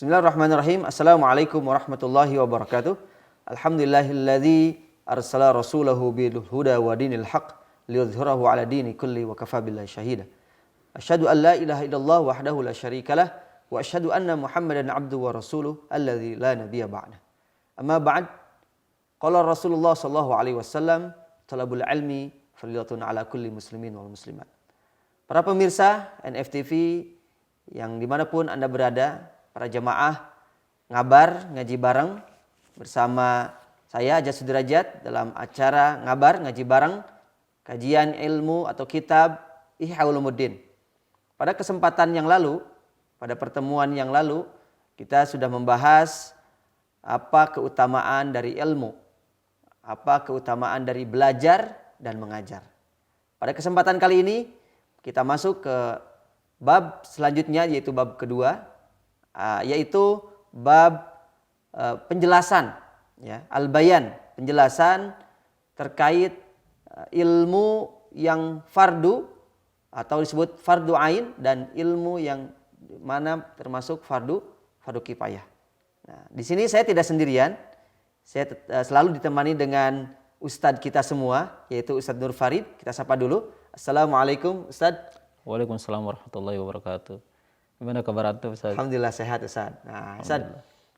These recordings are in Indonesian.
Bismillahirrahmanirrahim. Assalamualaikum warahmatullahi wabarakatuh. Alhamdulillahilladzi arsala rasulahu bil huda wa dinil haq liyudhhirahu ala dini kulli wa kafa billahi syahida. Asyhadu an la ilaha illallah wahdahu la syarikalah wa asyhadu anna Muhammadan abduhu wa rasuluh alladzi la nabiyya ba'dah. Amma ba'd. Qala Rasulullah sallallahu alaihi wasallam, talabul ilmi fardhatun ala kulli muslimin wal muslimat. Para pemirsa NFTV yang dimanapun Anda berada, para jemaah ngabar ngaji bareng bersama saya Ajat Sudrajat dalam acara ngabar ngaji bareng kajian ilmu atau kitab Ihya Ulumuddin. Pada kesempatan yang lalu, pada pertemuan yang lalu, kita sudah membahas apa keutamaan dari ilmu, apa keutamaan dari belajar dan mengajar. Pada kesempatan kali ini kita masuk ke bab selanjutnya, yaitu bab kedua, yaitu bab penjelasan, ya, al-bayan, penjelasan terkait ilmu yang fardu atau disebut fardu ain dan ilmu yang mana termasuk fardu kifayah. Nah, di sini saya tidak sendirian, saya selalu ditemani dengan ustadz kita semua, yaitu Ustadz Nur Farid. Kita sapa dulu. Assalamualaikum Ustadz. Waalaikumsalam warahmatullahi wabarakatuh. Gimana kabar Anda, Ustaz? Alhamdulillah sehat, Ustaz. Nah, Ustaz,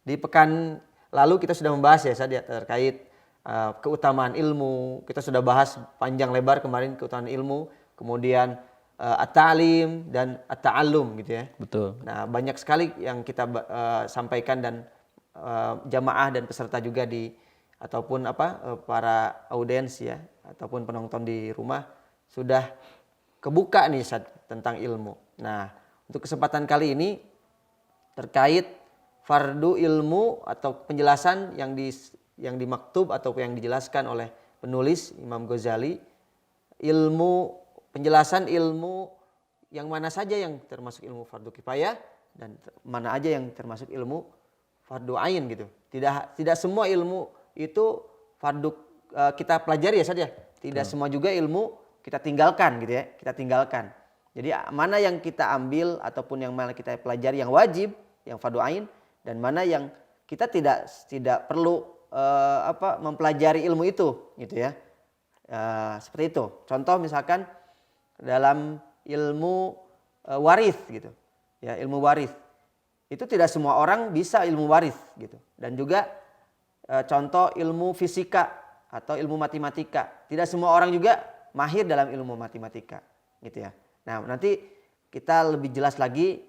di pekan lalu kita sudah membahas ya, Ustaz, ya, terkait keutamaan ilmu. Kita sudah bahas panjang lebar kemarin keutamaan ilmu, kemudian at-ta'lim dan at-ta'allum gitu ya. Betul. Nah, banyak sekali yang kita sampaikan dan jamaah dan peserta juga ataupun para audiens ya, ataupun penonton di rumah sudah kebuka nih, Ustaz, tentang ilmu. Nah, untuk kesempatan kali ini terkait fardu ilmu atau penjelasan yang dimaktub atau yang dijelaskan oleh penulis Imam Ghazali, penjelasan ilmu yang mana saja yang termasuk ilmu fardu kifayah dan mana aja yang termasuk ilmu fardu ain gitu. Tidak semua ilmu itu fardu kita pelajari ya saja. Tidak semua juga ilmu kita tinggalkan gitu ya. Kita tinggalkan. Jadi mana yang kita ambil ataupun yang mana kita pelajari yang wajib, yang fardu ain, dan mana yang kita tidak perlu mempelajari ilmu itu, gitu ya. Seperti itu. Contoh misalkan dalam ilmu waris gitu. Ya, ilmu waris. Itu tidak semua orang bisa ilmu waris gitu. Dan juga contoh ilmu fisika atau ilmu matematika. Tidak semua orang juga mahir dalam ilmu matematika, gitu ya. Nah, nanti kita lebih jelas lagi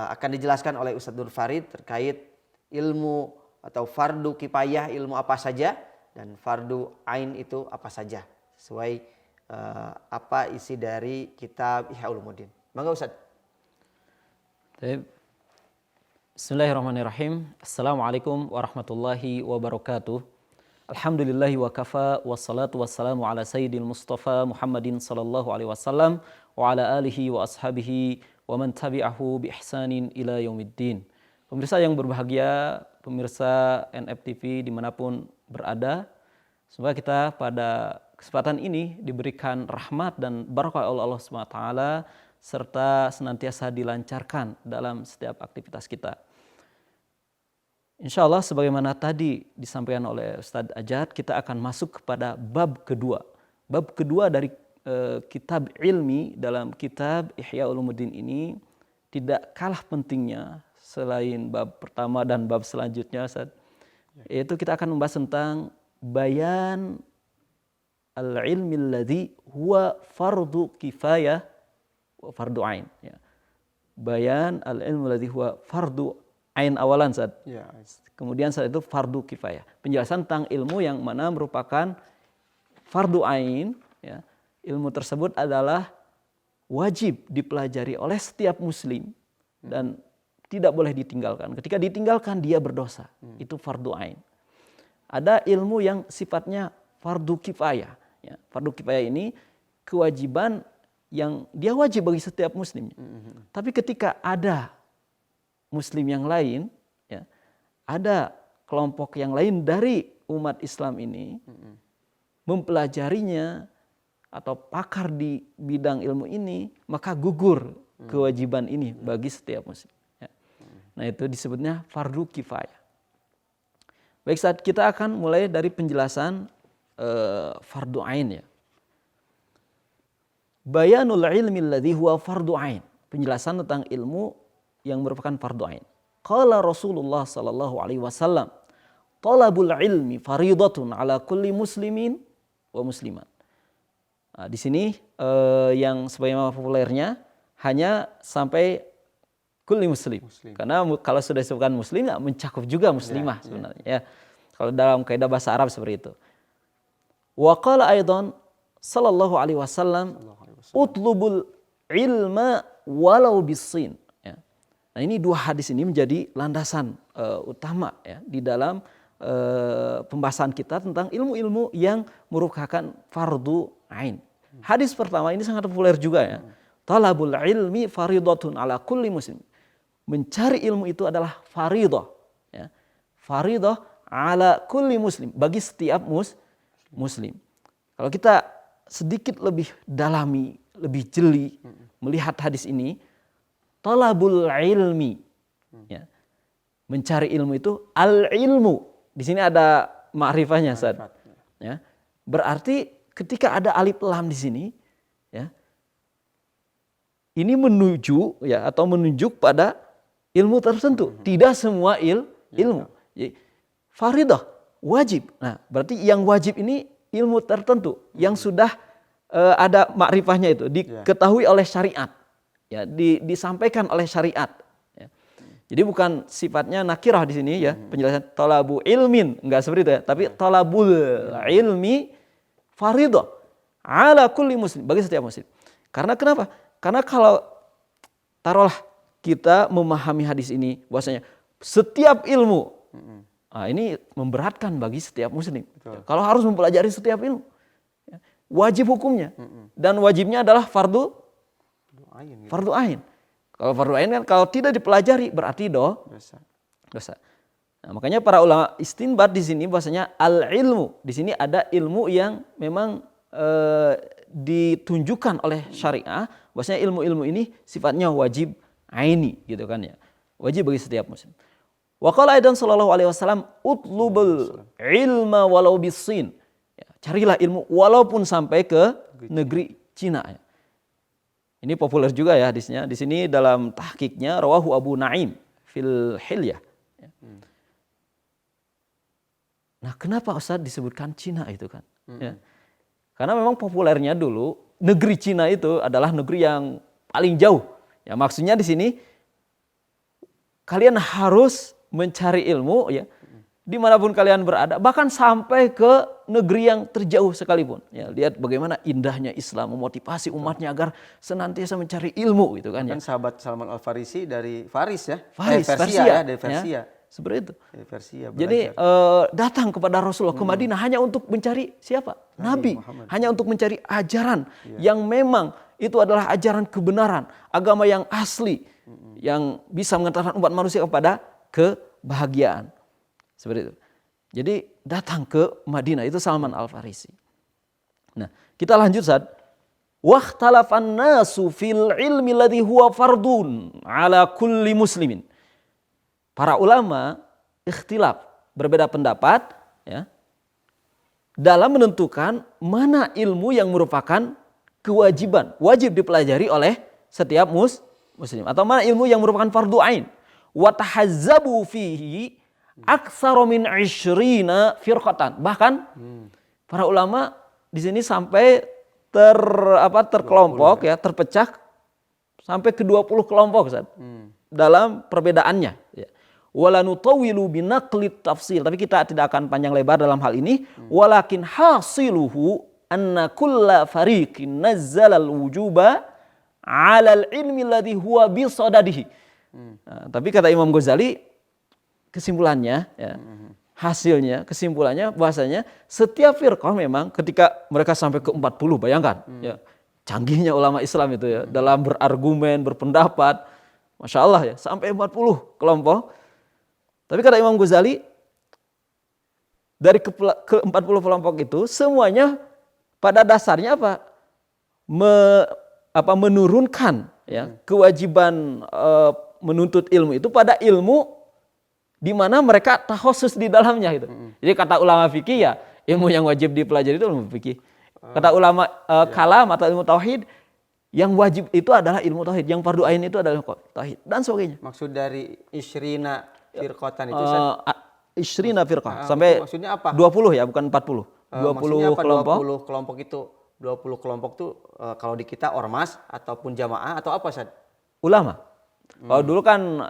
akan dijelaskan oleh Ustadz Nur Farid terkait ilmu atau fardu kifayah, ilmu apa saja, dan fardu ain itu apa saja sesuai apa isi dari kitab Ihya Ulumuddin. Mangga Ustadz. Bismillahirrahmanirrahim. Assalamualaikum warahmatullahi wabarakatuh. Alhamdulillahi wa kafa wassalatu wassalamu ala sayyidil Mustafa Muhammadin sallallahu alaihi wasallam wa ala alihi wa ashabihi wa man tabi'ahu bi ihsanin ila yaumiddin. Pemirsa yang berbahagia, pemirsa NFTV dimanapun berada, semoga kita pada kesempatan ini diberikan rahmat dan barakah oleh Allah SWT serta senantiasa dilancarkan dalam setiap aktivitas kita. Insya Allah sebagaimana tadi disampaikan oleh Ustadz Ajat, kita akan masuk kepada bab kedua. Bab kedua dari kitab ilmi dalam kitab Ihya Ulumuddin ini tidak kalah pentingnya selain bab pertama dan bab selanjutnya, Ustadz. Yaitu kita akan membahas tentang bayan al-ilmi alladhi huwa fardu kifayah wa fardu ain. Ya. Bayan al-ilmi alladhi huwa fardu ain awalan, Ustaz. Ya. Kemudian saat itu fardu kifayah. Penjelasan tentang ilmu yang mana merupakan fardu ain, ya. Ilmu tersebut adalah wajib dipelajari oleh setiap muslim dan tidak boleh ditinggalkan. Ketika ditinggalkan dia berdosa. Itu fardu ain. Ada ilmu yang sifatnya fardu kifayah, ya. Fardu kifayah ini kewajiban yang dia wajib bagi setiap muslim. Tapi ketika ada muslim yang lain, ya, ada kelompok yang lain dari umat Islam ini mempelajarinya atau pakar di bidang ilmu ini, maka gugur kewajiban ini bagi setiap muslim. Ya. Nah itu disebutnya fardu kifayah. Baik, saat kita akan mulai dari penjelasan fardu ain ya. Bayanul ilmi alladhi huwa fardu ain. Penjelasan tentang ilmu yang merupakan fardu ain. Qala Rasulullah sallallahu alaihi wasallam, talabul ilmi faridatun ala kulli muslimin wa muslimat. Nah, di sini yang sebagaimana populernya hanya sampai kulli muslim. Karena kalau sudah disebutkan muslim ya mencakup juga muslimah sebenarnya ya. Kalau dalam kaidah bahasa Arab seperti itu. Wa qala aidan sallallahu alaihi wasallam utlubul ilma walau bisin. Ya. Nah ini dua hadis ini menjadi landasan utama ya di dalam pembahasan kita tentang ilmu-ilmu yang merupakan fardu ain. Hadis pertama ini sangat populer juga ya. Talabul ilmi faridatun ala kulli muslim. Mencari ilmu itu adalah faridah. Ya. Faridah ala kulli muslim. Bagi setiap muslim. Kalau kita sedikit lebih dalami, lebih jeli melihat hadis ini, talabul ilmi, ya. Mencari ilmu itu al-ilmu. Di sini ada ma'rifahnya, Ustaz. Ya. Berarti ketika ada alif lam di sini, ya. Ini menuju ya atau menunjuk pada ilmu tertentu. Tidak semua ilmu. Jadi, faridah, wajib. Nah, berarti yang wajib ini ilmu tertentu yang sudah ada makrifahnya itu diketahui oleh syariat, ya disampaikan oleh syariat. Ya. Jadi bukan sifatnya nakirah di sini ya penjelasan talabu ilmin enggak seperti itu ya, tapi talabul ilmi faridah ala kulli muslim bagi setiap muslim. Karena kenapa? Karena kalau taruhlah kita memahami hadis ini bahwasanya setiap ilmu nah, ini memberatkan bagi setiap muslim. Betul. Kalau harus mempelajari setiap ilmu. Wajib hukumnya. Dan wajibnya adalah fardu ain. Kalau fardu ain kan kalau tidak dipelajari berarti dosa. Nah, makanya para ulama istinbat di sini bahwasanya al-ilmu. Di sini ada ilmu yang memang ditunjukkan oleh syariah. Bahwasanya ilmu-ilmu ini sifatnya wajib aini gitu kan ya. Wajib bagi setiap muslim. Wa qala aidan sallallahu alaihi wasallam utlubul ilma walau bisin. Ya, carilah ilmu walaupun sampai ke negeri Cina ya. Ini populer juga ya hadisnya. Di sini dalam tahqiqnya rawahu Abu Naim fil Hilyah. Ya. Nah, kenapa Ustaz disebutkan Cina itu kan? Ya. Karena memang populernya dulu negeri Cina itu adalah negeri yang paling jauh. Ya, maksudnya di sini kalian harus mencari ilmu ya dimanapun kalian berada, bahkan sampai ke negeri yang terjauh sekalipun. Ya, lihat bagaimana indahnya Islam memotivasi umatnya agar senantiasa mencari ilmu gitu kan. Kan ya. Sahabat Salman Al Farisi dari Faris ya, Persia ya, dari Persia. Ya, seperti itu. Persia, jadi datang kepada Rasulullah ke Madinah hanya untuk mencari siapa? Nabi. Muhammad. Hanya untuk mencari ajaran yang memang itu adalah ajaran kebenaran, agama yang asli, yang bisa mengantarkan umat manusia kepada kebahagiaan. Seperti itu. Jadi datang ke Madinah itu Salman Al Farisi. Nah, kita lanjut Ustaz. Wahtalafan nasu fil ilmi alladhi huwa fardun ala kulli muslimin. Para ulama ikhtilaf, berbeda pendapat ya, dalam menentukan mana ilmu yang merupakan kewajiban, wajib dipelajari oleh setiap muslim, atau mana ilmu yang merupakan fardu ain. Wa tahazzabu fihi aktsara min 20 firqatan. Bahkan para ulama di sini sampai terkelompok ya, terpecah sampai ke 20 kelompok Ustaz. Dalam perbedaannya ya. Wala nutawwilu binaqlit tafsil, tapi kita tidak akan panjang lebar dalam hal ini. Walakin hasiluhu anna kulla fariqin nazzala al-wujuba 'ala al-ilmi alladhi huwa bi sadadihi. Nah, tapi kata Imam Ghazali kesimpulannya ya, kesimpulannya bahwasanya setiap firqah memang ketika mereka sampai ke 40, bayangkan ya, canggihnya ulama Islam itu ya dalam berargumen, berpendapat, Masya Allah ya, sampai 40 kelompok. Tapi kata Imam Ghazali dari ke 40 kelompok itu semuanya pada dasarnya menurunkan ya kewajiban menuntut ilmu itu pada ilmu di mana mereka takhusus di dalamnya gitu. Jadi kata ulama fikih ya ilmu yang wajib dipelajari itu ilmu fikih. Kata ulama kalam atau ilmu tauhid yang wajib itu adalah ilmu tauhid, yang fardu ain itu adalah tauhid dan sebagainya. Maksud dari isyrina firqatan itu Isyrina firqah sampai maksudnya apa? 20 ya, bukan 40. 20 apa kelompok. 20 kelompok itu 20 kelompok tuh kalau di kita ormas ataupun jamaah atau apa Ustaz? Ulama. Kalau dulu kan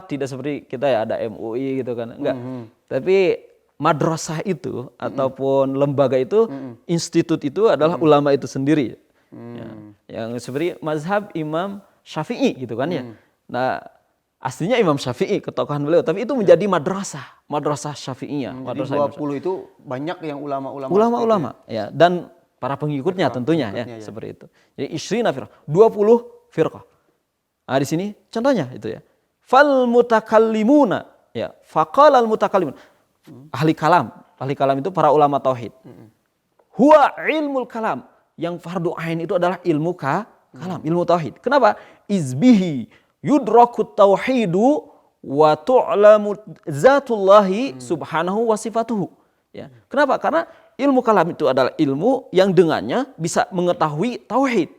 tidak seperti kita ya ada MUI gitu kan, enggak. Tapi madrasah itu ataupun lembaga itu, institut itu adalah ulama itu sendiri. Ya, yang seperti mazhab Imam Syafi'i gitu kan ya. Nah, aslinya Imam Syafi'i ketokohan beliau, tapi itu menjadi madrasah Syafi'iyah. Jadi 20 itu banyak yang ulama-ulama. Ulama-ulama ya, dan para pengikutnya tentunya ya, seperti itu. Jadi isyrina firqah, 20 firqah. Nah, di sini contohnya itu ya. Fal mutakallimuna ya, faqala al mutakallimun. Ahli kalam itu para ulama tauhid. Huwa ilmul kalam, yang fardu ain itu adalah ilmu kalam, ilmu tauhid. Kenapa? Izbihi yudrakut tauhidu wa tu'lamu zatullahi subhanahu wa sifatuhu. Ya. Kenapa? Karena ilmu kalam itu adalah ilmu yang dengannya bisa mengetahui tauhid.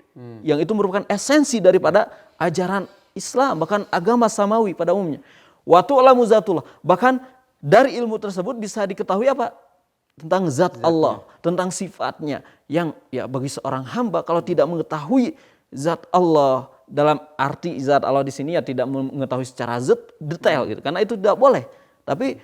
Yang itu merupakan esensi daripada ajaran Islam, bahkan agama samawi pada umumnya. Wa tu'lamu zatullah, bahkan dari ilmu tersebut bisa diketahui apa? Tentang zat Allah, tentang sifatnya. Yang ya bagi seorang hamba kalau tidak mengetahui zat Allah, dalam arti zat Allah di sini ya tidak mengetahui secara detail gitu, karena itu tidak boleh. Tapi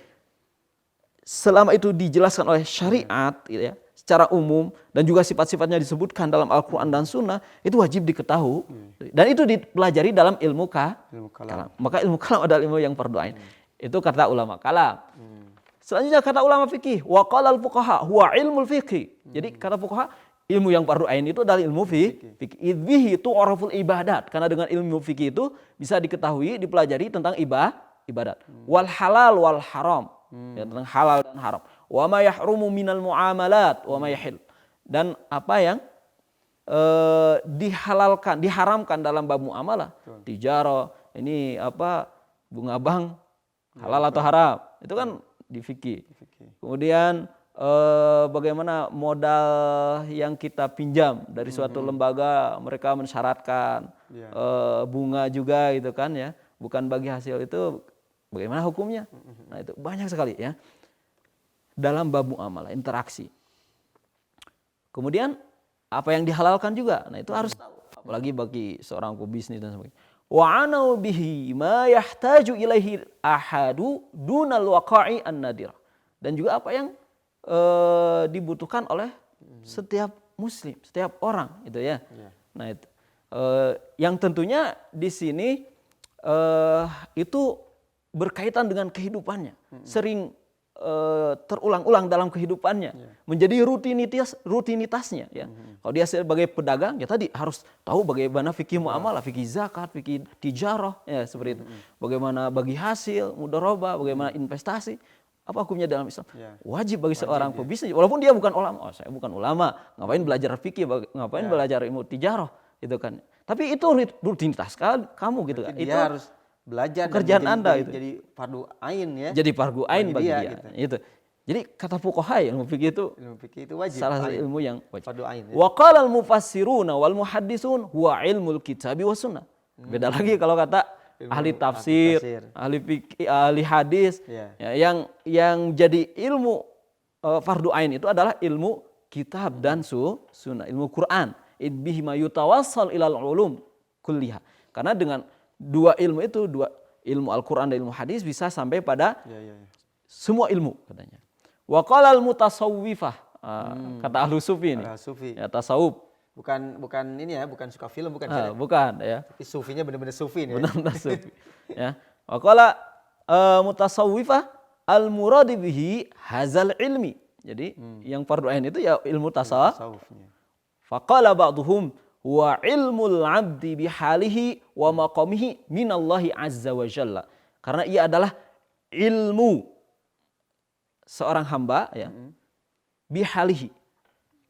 selama itu dijelaskan oleh syariat gitu ya, secara umum dan juga sifat-sifatnya disebutkan dalam Al-Quran dan Sunnah, itu wajib diketahui dan itu dipelajari dalam ilmu kalam. Maka ilmu kalam adalah ilmu yang fardu ain. Itu kata ulama kalam. Selanjutnya kata ulama fikih, wa qala al-fuqaha huwa ilmul fikih. Jadi kata fuqaha, ilmu yang fardu ain itu adalah ilmu fikih. Idbihi tu'raful ibadat. Karena dengan ilmu fikih itu bisa diketahui, dipelajari tentang ibadat. Wal halal wal haram. Ya, tentang halal dan haram. Wa ma yahrumu minal muamalat wa ma yahil. Dan apa yang diharamkan dalam bab muamalah. Tijarah, ini apa, bunga bank, halal atau haram. Itu kan di fikih. Kemudian bagaimana modal yang kita pinjam dari suatu lembaga, mereka mensyaratkan bunga juga gitu kan ya, bukan bagi hasil itu, bagaimana hukumnya? Nah itu banyak sekali ya dalam bab muamalah, interaksi. Kemudian apa yang dihalalkan juga, nah itu harus tahu, apalagi bagi seorang pebisnis dan sebagainya. Wa anau bihi ma yahtaju ilaihi ahadu dunal waqa'i an-nadir. Dan juga apa yang dibutuhkan oleh setiap muslim, setiap orang itu ya. Nah itu yang tentunya di sini itu berkaitan dengan kehidupannya, sering terulang-ulang dalam kehidupannya, menjadi rutinitasnya ya. Kalau dia sebagai pedagang ya tadi harus tahu bagaimana fikih muamalah, fikih zakat, fikih tijarah ya seperti itu. Bagaimana bagi hasil, mudharabah, bagaimana investasi, apa hukumnya dalam Islam? Wajib bagi seorang pebisnis, walaupun dia bukan ulama. Oh, saya bukan ulama, ngapain belajar fikih, ngapain belajar ilmu tijarah gitu kan. Tapi itu rutinitas kamu gitu kan. Itu harus belajar pekerjaan Anda itu. Jadi fardu ain ya. Jadi fardu ain bagi dia. Gitu. Itu. Jadi kata fuqaha ilmu fikih itu wajib. Salah satu ilmu yang wajib. Fardu ain. Ya. Wa qala al-mufassiruna wal muhaddisun huwa ilmul kitabi was sunnah. Beda lagi kalau kata ahli tafsir, ahli fikih, ahli hadis ya, yang jadi ilmu fardu ain itu adalah ilmu kitab dan sunnah, ilmu Quran. Bihi ma yutawassal ilal ulum kulliha. Karena dengan dua ilmu itu, dua ilmu Al-Quran dan ilmu hadis bisa sampai pada semua ilmu katanya. Wa qala al-mutasawwifah, kata ahlu sufi ini. Ya, tasawuf. Bukan ini ya, bukan suka film, bukan. Bukan ya. Tapi sufinya benar-benar sufi nih. Benar-benar sufi. Ya. Wa qala mutasawwifah al-murad bihi hazal ilmi. Jadi yang fardu ain itu ya ilmu tasawufnya. Faqala ba'duhum wa ilmul abdi bihalihi wa maqamihi minallahi azza wa jalla. Karena ia adalah ilmu seorang hamba ya, bihalihi,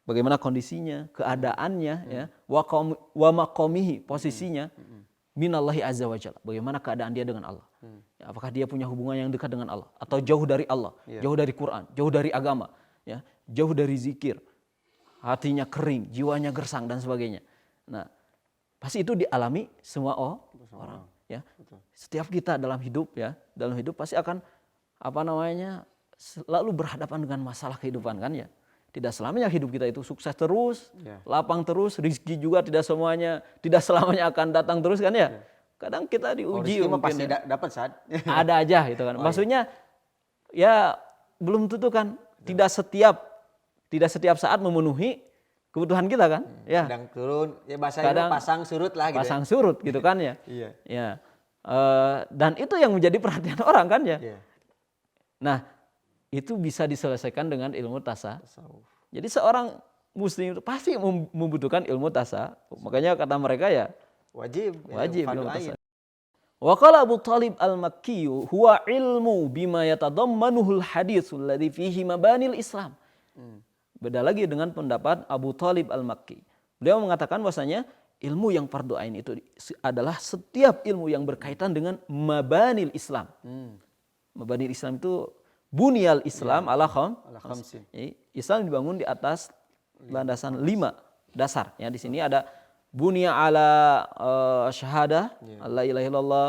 bagaimana kondisinya, keadaannya ya, wa maqamihi, posisinya, minallahi azza wa jalla. Bagaimana keadaan dia dengan Allah? Ya, apakah dia punya hubungan yang dekat dengan Allah atau jauh dari Allah, jauh dari Quran, jauh dari agama, ya, jauh dari zikir, hatinya kering, jiwanya gersang dan sebagainya. Nah, pasti itu dialami semua orang, ya. Setiap kita dalam hidup pasti akan selalu berhadapan dengan masalah kehidupan kan ya. Tidak selamanya hidup kita itu sukses terus, lapang terus, rezeki juga tidak selamanya akan datang terus kan ya. Kadang kita diuji mungkin pasti ya. dapat saat. Ada aja gitu kan. Maksudnya ya belum tentu kan tidak setiap saat memenuhi kebutuhan kita kan. Ya. Kadang turun, ya bahasanya pasang surut lah gitu. Pasang surut gitu kan ya. Iya. Ya. Dan itu yang menjadi perhatian orang kan ya. Iya. Nah, itu bisa diselesaikan dengan ilmu tasawuf. Jadi seorang muslim itu pasti membutuhkan ilmu tasawuf. Makanya kata mereka ya wajib ilmu tasawuf. Wa qala Abu Talib al-Makki huwa ilmu bima yatadammanuhu al-haditsul ladzi fihi mabanil Islam. Beda lagi dengan pendapat Abu Talib al-Makki. Beliau mengatakan bahwasanya ilmu yang fardu ain itu adalah setiap ilmu yang berkaitan dengan mabanil Islam. Mabanil Islam itu bunyal Islam ala khamsin. Islam dibangun di atas landasan 5 dasar. Ya, di sini ada bunya ala syahadah, la ilaha illallah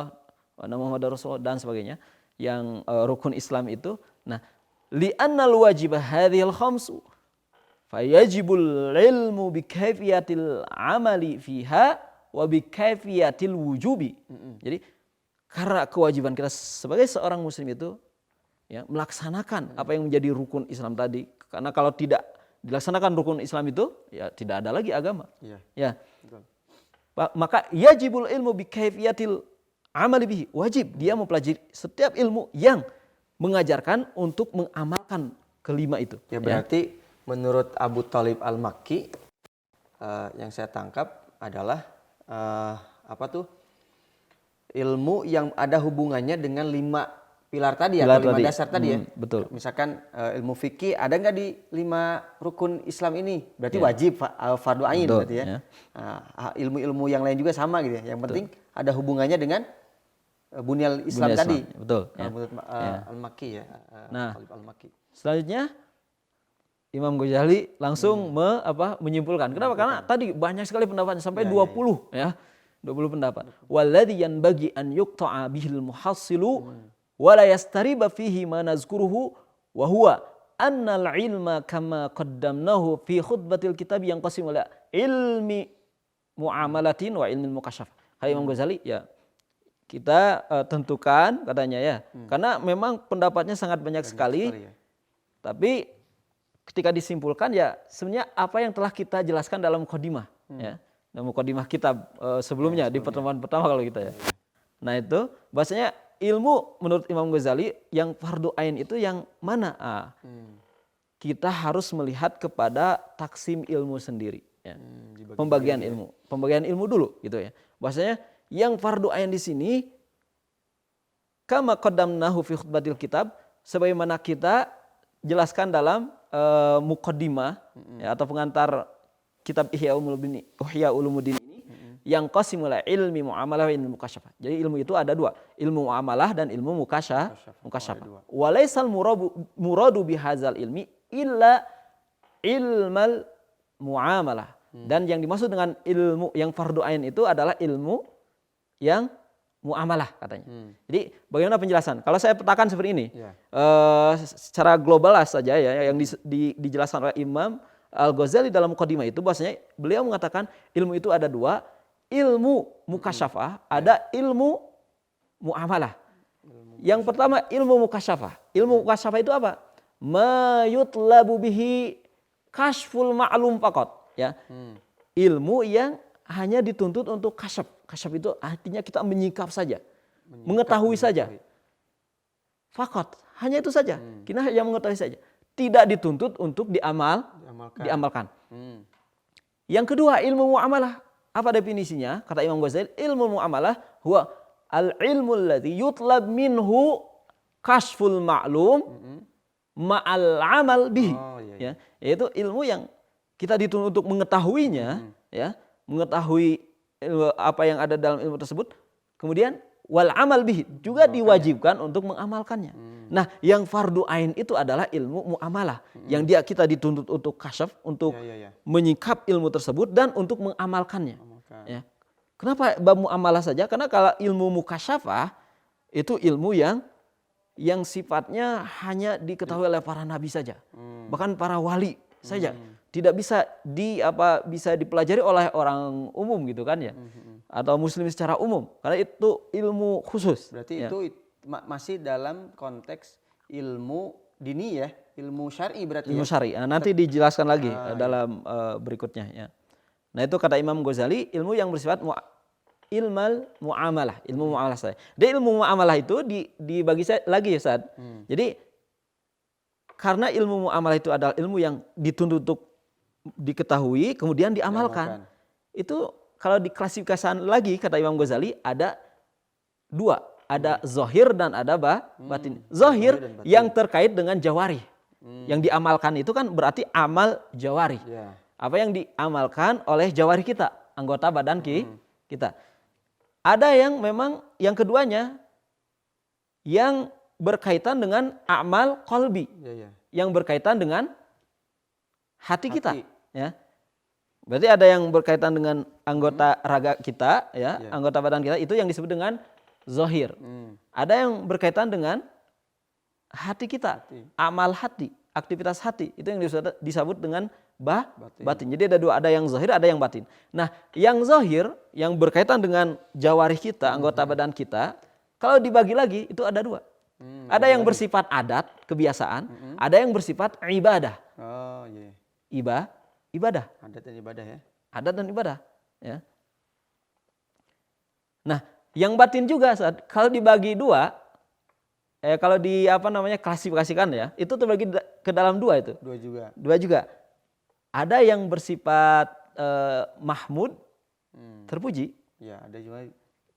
wa anna muhammadar rasulullah dan sebagainya. Yang rukun Islam itu. Nah, li'annal wajibah hadhil khamsu fayajibul ilmu bi kaifiyatil amali fiha wa bi kaifiyatil wujubi. Jadi karena kewajiban kita sebagai seorang muslim itu ya, melaksanakan apa yang menjadi rukun Islam tadi. Karena kalau tidak dilaksanakan rukun Islam itu, ya tidak ada lagi agama. Ya. Betul. Maka yajibul ilmu bi kaifiyatil amali bihi. Wajib dia mempelajari setiap ilmu yang mengajarkan untuk mengamalkan kelima itu. Ya berarti menurut Abu Talib al-Makki yang saya tangkap adalah ilmu yang ada hubungannya dengan 5 pilar tadi ya, atau 5 dasar tadi ya. Betul. Misalkan ilmu fikih ada nggak di 5 rukun Islam ini? Berarti wajib fardu ain berarti ya. Ilmu-ilmu yang lain juga sama gitu ya. Yang penting ada hubungannya dengan bunyal Islam tadi. Betul. Menurut al-Makki ya. Nah, al-Makki. Selanjutnya Imam Ghazali langsung menyimpulkan. Kenapa? Karena tadi banyak sekali pendapatnya sampai 20 ya. 20 pendapat. Walladzi yanbaghi an yuqta'a bihil muhassilu wala yastariba fihi ma nazkuruhu wa huwa annal ilma kama qaddamnahu fi khutbatil kitab yang qasim ila ilmi muamalatin wa ilmi mukasyaf. Kata Imam Ghazali ya kita tentukan katanya ya. Karena memang pendapatnya sangat banyak sekali ya. Tapi ketika disimpulkan ya sebenarnya apa yang telah kita jelaskan dalam mukadimah ya. Dalam mukadimah kitab sebelumnya di pertemuan pertama kalau kita ya. Nah itu bahasanya ilmu menurut Imam Ghazali yang fardu ain itu yang mana? Kita harus melihat kepada taksim ilmu sendiri. Ya. Pembagian ilmu dulu gitu ya. Bahasanya yang fardu ain di sini kama qaddamnahu fi khutbatil kitab sebagaimana kita jelaskan dalam muqaddimah ya, atau pengantar kitab Ihya Ulumuddin ini yang qasimul ilmi muamalah wa ilmu mukasyafah. Jadi ilmu itu ada 2, ilmu muamalah dan ilmu mukasyafah. Walaisal muradu bihadzal ilmi illa ilmal muamalah. Dan yang dimaksud dengan ilmu yang fardu ain itu adalah ilmu yang muamalah katanya. Jadi bagaimana penjelasan? Kalau saya petakan seperti ini, secara global saja ya yang dijelaskan oleh Imam Al-Ghazali dalam Muqaddimah itu bahwasanya beliau mengatakan ilmu itu ada 2, ilmu mukasyafah, ada ilmu muamalah. Yang pertama ilmu mukasyafah. Ilmu mukasyafah itu apa? Mayutlabu bihi kashful ma'lum faqat, ya. Ilmu yang hanya dituntut untuk kasyaf. Kasyaf itu artinya kita menyingkap saja, mengetahui saja. Faqat, hanya itu saja. Kita hanya mengetahui saja. Tidak dituntut untuk diamalkan. Yang kedua ilmu muamalah. Apa definisinya? Kata Imam Ghazali, ilmu muamalah huwa al-ilmu alladhi yutlab minhu kashful ma'lum ma'al amal bihi. Ya, yaitu ilmu yang kita dituntut untuk mengetahuinya, ya, mengetahui apa yang ada dalam ilmu tersebut kemudian wal amal bihi juga diwajibkan untuk mengamalkannya. Nah, yang fardu ain itu adalah ilmu muamalah yang kita dituntut untuk kasyaf, untuk menyingkap ilmu tersebut dan untuk mengamalkannya. Ya. Kenapa bab muamalah saja? Karena kalau ilmu mukasyafah itu ilmu yang sifatnya hanya diketahui oleh para nabi saja, bahkan para wali saja, tidak bisa bisa dipelajari oleh orang umum gitu kan ya, atau muslim secara umum, karena itu ilmu khusus. Berarti itu masih dalam konteks ilmu dini ya, ilmu syar'i berarti. Ilmu syar'i. Nanti dijelaskan lagi dalam berikutnya ya. Nah itu kata Imam Ghazali, ilmu yang bersifat ilmu muamalah saya. Dan ilmu muamalah itu dibagi lagi ya Ustaz. Jadi karena ilmu muamalah itu adalah ilmu yang dituntut untuk diketahui kemudian diamalkan. Itu kalau diklasifikasikan lagi kata Imam Ghazali ada dua, ada zahir dan ada batin. Zahir yang terkait dengan jawari. Yang diamalkan itu kan berarti amal jawari. Apa yang diamalkan oleh jawari kita, anggota badan kita. Ada yang memang yang keduanya yang berkaitan dengan amal qalbi, yang berkaitan dengan hati kita. Ya. Berarti ada yang berkaitan dengan anggota raga kita, ya, anggota badan kita itu yang disebut dengan zahir. Ada yang berkaitan dengan hati kita, amal hati, aktivitas hati itu yang disebut dengan batin. Jadi ada dua, ada yang zahir, ada yang batin. Nah, yang zahir yang berkaitan dengan jawarih kita, anggota badan kita, kalau dibagi lagi itu ada dua. Ada yang bersifat adat, kebiasaan, ada yang bersifat ibadah. Oh, iya. Ibadah. Adat dan ibadah ya. Adat dan ibadah, ya. Nah, yang batin juga kalau dibagi dua, kalau klasifikasikan ya, itu terbagi ke dalam dua itu. Dua juga. Ada yang bersifat mahmud, terpuji. Ya, ada juga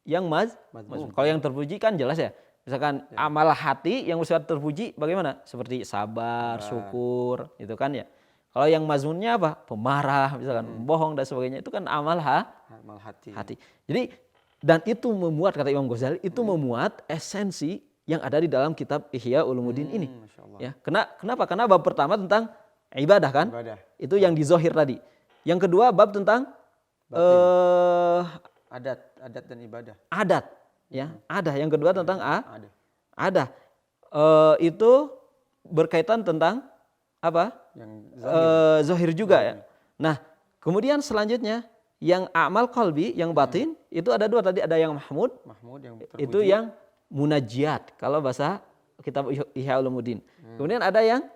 yang mazmum. Kalau yang terpuji kan jelas ya. Misalkan amal hati yang bersifat terpuji bagaimana? Seperti sabar, syukur, itu kan ya. Kalau yang mazmunnya apa? Pemarah, misalkan bohong dan sebagainya, itu kan amal hati. Jadi dan itu memuat, kata Imam Ghazali, itu memuat esensi yang ada di dalam kitab Ihya Ulumuddin ini. Ya, kenapa? Karena bab pertama tentang ibadah kan? Itu yang di zahir tadi. Yang kedua bab tentang adat dan ibadah. Adat, ya. Ada. Yang kedua tentang ada. Itu berkaitan tentang apa? Yang zahir juga ya. Nah, kemudian selanjutnya yang amal qalbi, yang batin, itu ada dua tadi, ada yang mahmud yang terpuji. Itu yang munajiat kalau bahasa kitab Ihya Ulumuddin. Kemudian ada yang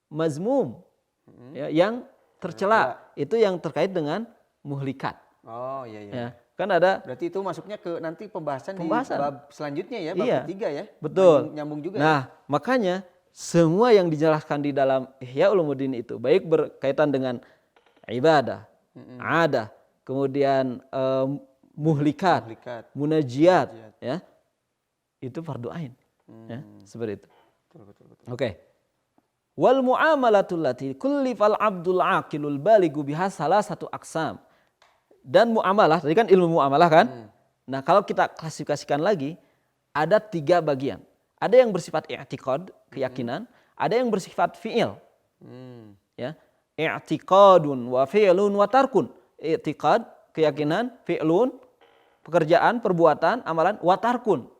mazmum, ya, yang tercela, itu yang terkait dengan muhlikat. Oh iya. Ya, kan ada. Berarti itu masuknya ke nanti pembahasan di bab selanjutnya ya, bab ketiga ya. Betul. Nyambung juga. Nah, makanya semua yang dijelaskan di dalam Ihya Ulumuddin itu baik berkaitan dengan ibadah, adah, kemudian muhlikat, munajiat, ya. Itu fardu ain. Ya, seperti itu. Betul. Oke. Wal muamalatul lati kullifal abdul aqilul baligu biha salasatu aqsam. Dan muamalah, tadi kan ilmu muamalah kan? Nah, kalau kita klasifikasikan lagi ada 3 bagian. Ada yang bersifat i'tiqad, keyakinan, ada yang bersifat fi'il. Ya. I'tiqadun wa fi'lun wa tarkun. I'tiqad, keyakinan, fi'lun, pekerjaan, perbuatan, amalan, wa tarkun.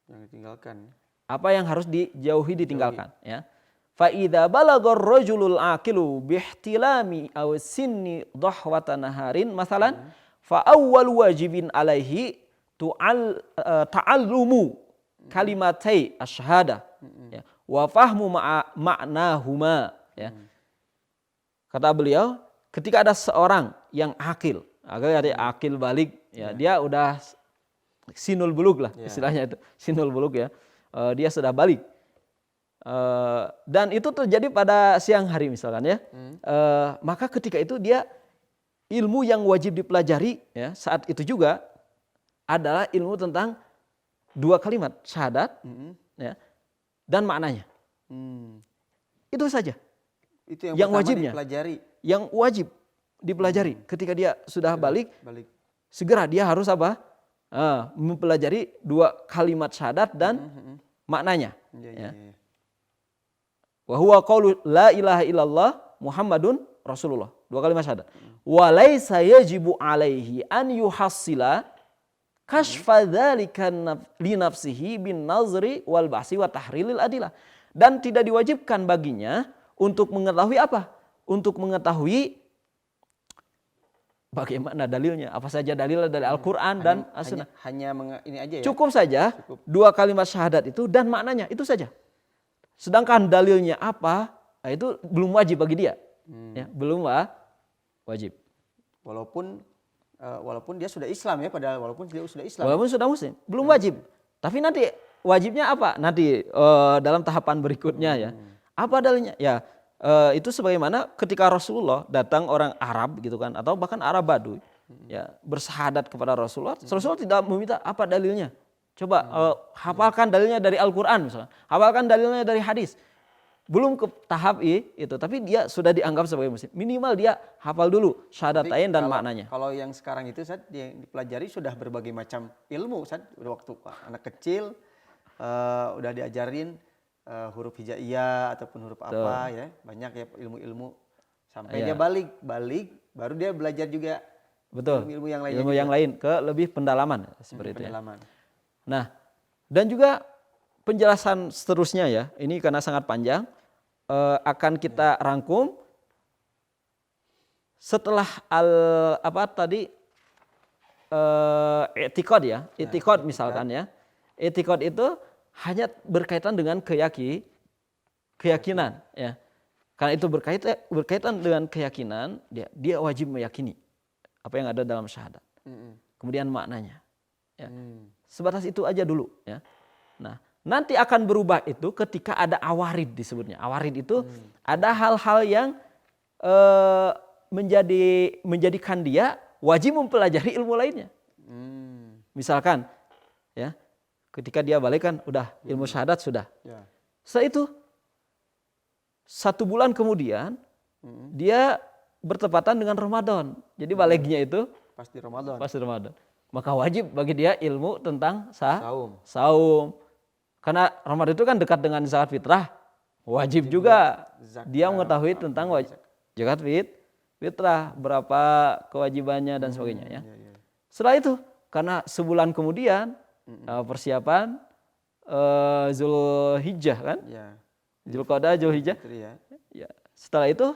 Yang ditinggalkan. Apa yang harus dijauhi, ditinggalkan, ya. Fa idza balagha ar-rajulul aqilu bihtilami aw sinni dhahwata naharin masalan fa awwal wajibin alaihi ta'allumu kalimatai asyhadah, ya, wa fahmu ma'nahuma, ya. Kata beliau, ketika ada seorang yang akil balik, ya, dia udah sinul bulug lah istilahnya itu, sinul bulug ya. Dia sudah balik. Dan itu terjadi pada siang hari misalkan ya. Maka ketika itu dia ilmu yang wajib dipelajari ya saat itu juga adalah ilmu tentang 2 kalimat syahadat ya, dan maknanya. Itu saja. Itu yang wajibnya dipelajari. Yang wajib dipelajari ketika dia sudah balik. Segera dia harus apa? Mempelajari dua kalimat syahadat dan maknanya. Ya. Wa huwa qaulu la ilaha illallah Muhammadun Rasulullah. Dua kalimat syahadat. Wa laisa yajibu alaihi an yuhassila kashfa dzalika li nafsihi bin nazri wal bahsi wa tahrilil adilah. Dan tidak diwajibkan baginya untuk mengetahui apa? Untuk mengetahui bagaimana dalilnya, apa saja dalil dari Al-Quran dan As-Sunnah. Ini aja ya. Cukup saja dua kalimat syahadat itu dan maknanya, itu saja. Sedangkan dalilnya apa, nah itu belum wajib bagi dia. Ya, belum wajib. Walaupun dia sudah Islam ya, padahal walaupun dia sudah Islam. Walaupun sudah Muslim, belum wajib. Tapi nanti wajibnya apa? Nanti dalam tahapan berikutnya ya. Apa dalilnya? Ya itu sebagaimana ketika Rasulullah datang orang Arab gitu kan, atau bahkan Arab Baduy ya bersahadat kepada Rasulullah. Rasulullah tidak meminta apa dalilnya. Coba hafalkan dalilnya dari Al-Quran misalnya, hafalkan dalilnya dari hadis. Belum ke tahap itu, tapi dia sudah dianggap sebagai muslim. Minimal dia hafal dulu syahadatain dan maknanya. Kalau yang sekarang itu Ustaz, yang dipelajari sudah berbagai macam ilmu Ustaz. Waktu anak kecil udah diajarin huruf hijaiyah ataupun huruf apa ya, banyak ya ilmu-ilmu sampai dia balik baru dia belajar juga. Betul. Ilmu yang lain. Ilmu yang lain ke lebih pendalaman seperti itu. Pendalaman. Ya. Nah, dan juga penjelasan seterusnya ya, ini karena sangat panjang, akan kita rangkum setelah i'tiqad ya, i'tiqad misalkan ya. I'tiqad itu hanya berkaitan dengan keyakinan ya. Karena itu berkaitan dengan keyakinan, dia wajib meyakini apa yang ada dalam syahadat. Kemudian maknanya. Ya. Sebatas itu aja dulu ya. Nah, nanti akan berubah itu ketika ada awarid disebutnya. Awarid itu ada hal-hal yang menjadikan dia wajib mempelajari ilmu lainnya. Misalkan ya, ketika dia balik kan udah ilmu syahadat sudah. Ya. Setelah itu 1 bulan kemudian dia bertepatan dengan Ramadan. Jadi baliknya itu pas di Ramadan. Maka wajib bagi dia ilmu tentang saum. Karena Ramadan itu kan dekat dengan zakat fitrah. Wajib juga dia mengetahui tentang zakat fitrah, berapa kewajibannya dan sebagainya ya. Setelah itu karena sebulan kemudian persiapan Zulhijjah kan? Zulqa'dah, Zulhijjah. Ya. Setelah itu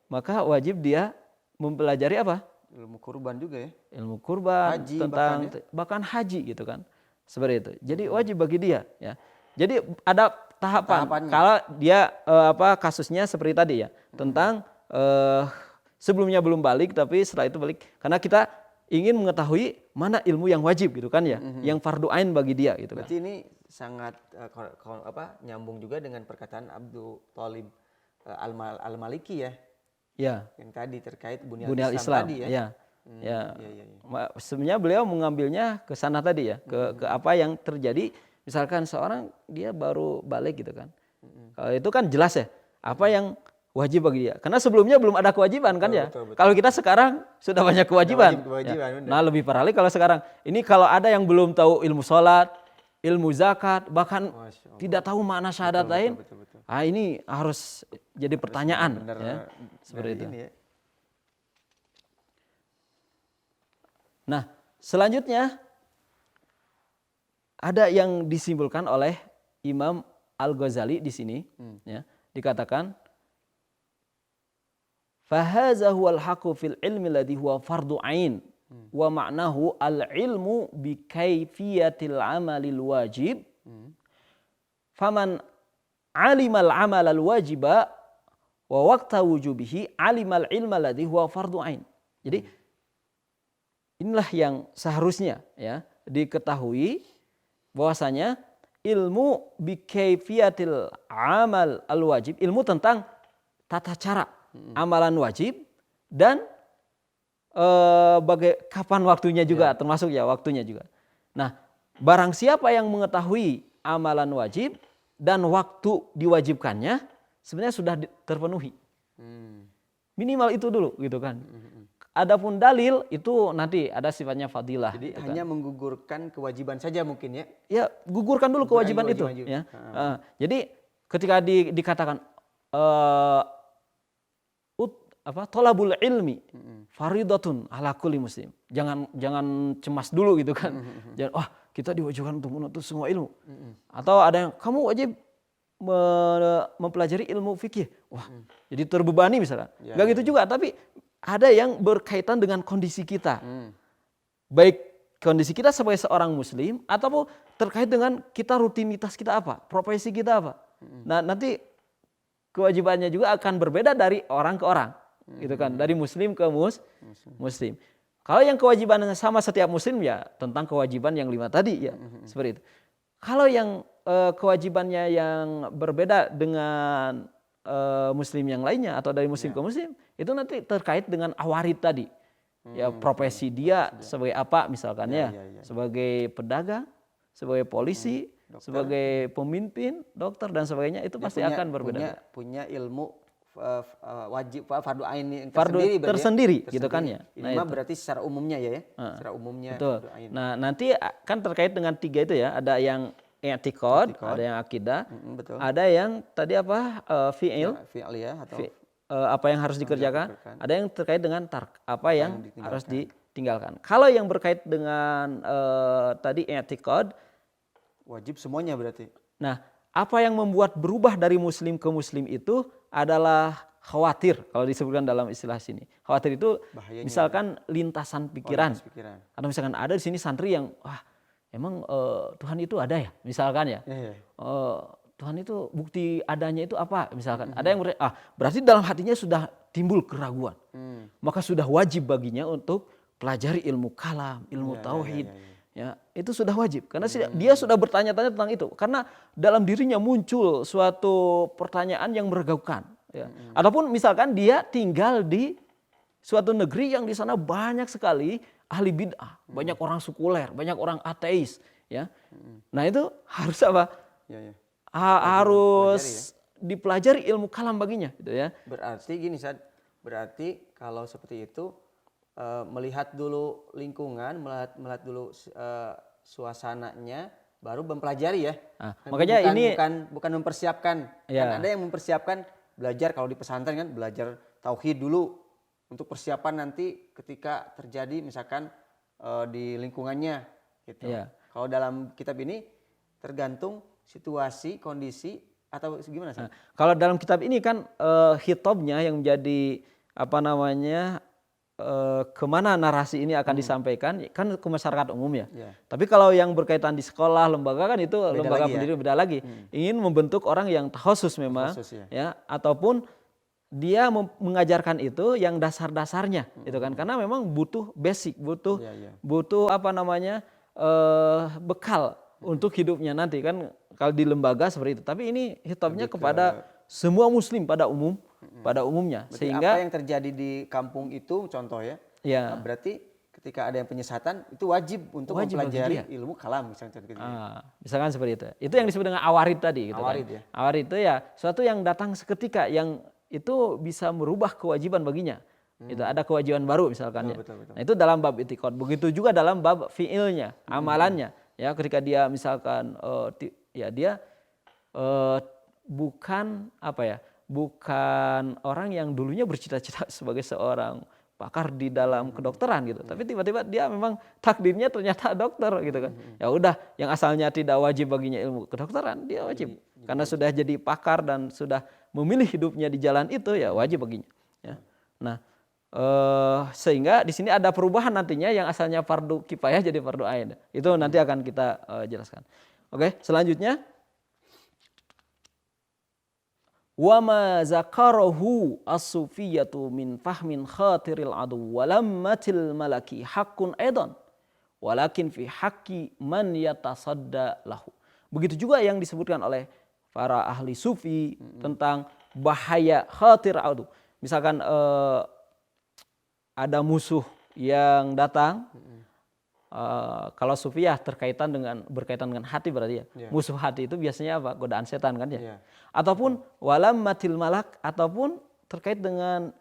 maka wajib dia mempelajari apa? Ilmu kurban juga ya. Ilmu kurban, haji, tentang bahkan haji gitu kan. Seperti itu. Jadi wajib bagi dia ya. Jadi ada tahapannya. Kalau dia kasusnya seperti tadi ya, tentang sebelumnya belum balik tapi setelah itu balik. Karena kita ingin mengetahui mana ilmu yang wajib gitu kan ya, yang fardu ain bagi dia gitu. Berarti ini sangat nyambung juga dengan perkataan Abdul Thalib Al-Maliki ya. Ya. Yang tadi terkait Bunyal Islam tadi ya. Ya. Sebenarnya beliau mengambilnya ke sana tadi ya, ke apa yang terjadi. Misalkan seorang dia baru balik gitu kan. Kalau itu kan jelas ya, apa yang wajib bagi dia. Karena sebelumnya belum ada kewajiban kan ya. Betul. Kalau kita sekarang sudah banyak kewajiban. Ya. Nah lebih parah lagi kalau sekarang. Ini kalau ada yang belum tahu ilmu sholat, ilmu zakat, bahkan tidak tahu makna syahadat lain. Betul. Ini harus jadi pertanyaan. Benar, ya. Seperti itu. Ya. Nah selanjutnya ada yang disimpulkan oleh Imam Al-Ghazali di sini. Ya, dikatakan fahaza huwal haqqu fil ilmi alladhi huwa fardu ain wa ma'nahu al-ilmu bi kaifiyatil amalil wajib faman alimal amalal wajiba wa waqta wujubihi alimal ilma alladhi huwa fardu ain. Jadi inilah yang seharusnya ya diketahui bahwasanya ilmu bi kaifiyatil amal al wajib, ilmu tentang tata cara amalan wajib dan kapan waktunya juga termasuk ya waktunya juga. Nah, barang siapa yang mengetahui amalan wajib dan waktu diwajibkannya sebenarnya sudah terpenuhi. Minimal itu dulu gitu kan. adapun dalil itu nanti ada sifatnya fadilah. Jadi gitu hanya menggugurkan kewajiban saja mungkin ya. Ya, gugurkan dulu kewajiban itu. Ya. Jadi ketika dikatakan tolabul ilmi faridatun ala kulli muslim. Jangan cemas dulu gitu kan. Jangan kita diwajibkan untuk menuntut semua ilmu. Atau ada yang kamu wajib mempelajari ilmu fikih. Jadi terbebani misalnya. Enggak gitu juga, tapi ada yang berkaitan dengan kondisi kita. Baik kondisi kita sebagai seorang muslim ataupun terkait dengan kita rutinitas kita apa, profesi kita apa. Nah, nanti kewajibannya juga akan berbeda dari orang ke orang. Gitu kan, dari muslim ke muslim. Kalau yang kewajibannya sama setiap muslim ya tentang kewajiban yang 5 tadi ya, seperti itu. Kalau yang kewajibannya yang berbeda dengan muslim yang lainnya atau dari muslim ke muslim, itu nanti terkait dengan awarid tadi. Ya, profesi dia sebagai apa misalkan sebagai pedagang, sebagai polisi, dokter, sebagai pemimpin, dokter dan sebagainya, itu pasti akan berbeda. Punya ilmu wajib fardu ain tersendiri gitu kan ya. Ini berarti secara umumnya ya. Secara umumnya. Betul. Nah, nanti kan terkait dengan 3 itu ya, ada yang i'tiqad, ada yang akidah, ada yang tadi fi'il ya, atau apa yang harus dikerjakan, ada yang terkait dengan tark, apa yang harus ditinggalkan. Kalau yang berkait dengan tadi i'tiqad, wajib semuanya berarti. Nah, apa yang membuat berubah dari muslim ke muslim itu adalah khawatir, kalau disebutkan dalam istilah sini. Khawatir itu bahayanya, misalkan lintasan pikiran. Atau misalkan ada di sini santri yang emang Tuhan itu ada ya, misalkan ya. Tuhan itu bukti adanya itu apa, misalkan. Ada yang berarti dalam hatinya sudah timbul keraguan. Maka sudah wajib baginya untuk pelajari ilmu kalam, ilmu tauhid. Ya, itu sudah wajib karena dia sudah bertanya-tanya tentang itu, karena dalam dirinya muncul suatu pertanyaan yang meragukan. Ya. Ataupun misalkan dia tinggal di suatu negeri yang di sana banyak sekali ahli bid'ah, banyak orang sekuler, banyak orang ateis, ya. Nah, itu harus apa? Harus dipelajari ilmu kalam baginya, gitu ya. Berarti gini, berarti kalau seperti itu melihat dulu lingkungan, melihat dulu suasananya, baru mempelajari ya. Makanya bukan mempersiapkan. Kan ada yang mempersiapkan belajar, kalau di pesantren kan belajar tauhid dulu untuk persiapan nanti ketika terjadi misalkan di lingkungannya gitu. Kalau dalam kitab ini tergantung situasi, kondisi, atau gimana sih? Kalau dalam kitab ini kan hitobnya yang menjadi kemana narasi ini akan disampaikan kan ke masyarakat umum ya. Tapi kalau yang berkaitan di sekolah, lembaga kan itu beda lembaga pendidikan beda lagi. Ingin membentuk orang yang khusus memang, ya, ataupun dia mengajarkan itu yang dasar-dasarnya, itu kan, karena memang butuh basic, butuh bekal untuk hidupnya nanti kan kalau di lembaga seperti itu. Tapi ini hitobnya kepada semua muslim pada umumnya. Berarti sehingga apa yang terjadi di kampung itu contoh ya. Nah, berarti ketika ada yang penyesatan itu wajib untuk mempelajari ilmu kalam misalnya gitu. Misalkan seperti itu. Itu yang disebut dengan awarid tadi gitu awarid, kan. Awarid itu ya suatu yang datang seketika yang itu bisa merubah kewajiban baginya. Itu ada kewajiban baru misalkan ya. Betul. Nah, itu dalam bab i'tiqad. Begitu juga dalam bab fi'ilnya, amalannya. Ya, ketika dia misalkan dia bukan orang yang dulunya bercita-cita sebagai seorang pakar di dalam kedokteran gitu, tapi tiba-tiba dia memang takdirnya ternyata dokter gitu kan. Ya udah, yang asalnya tidak wajib baginya ilmu kedokteran, dia wajib karena sudah jadi pakar dan sudah memilih hidupnya di jalan itu, ya wajib baginya. Ya. Nah, sehingga di sini ada perubahan nantinya yang asalnya fardu kifayah jadi fardu ain. Itu nanti akan kita jelaskan. Oke, selanjutnya wa ma zakarahu as-sufiyatu min fahmin khatiril adu walammatil malaki haqqun aidan walakin fi haqqi man yatasadda lahu. Begitu juga yang disebutkan oleh para ahli sufi tentang bahaya khatir adu. Misalkan ada musuh yang datang, kalau sufiyah berkaitan dengan hati berarti ya. Musuh hati itu biasanya apa? Godaan setan kan ya. Ataupun walam matil malak, ataupun terkait dengan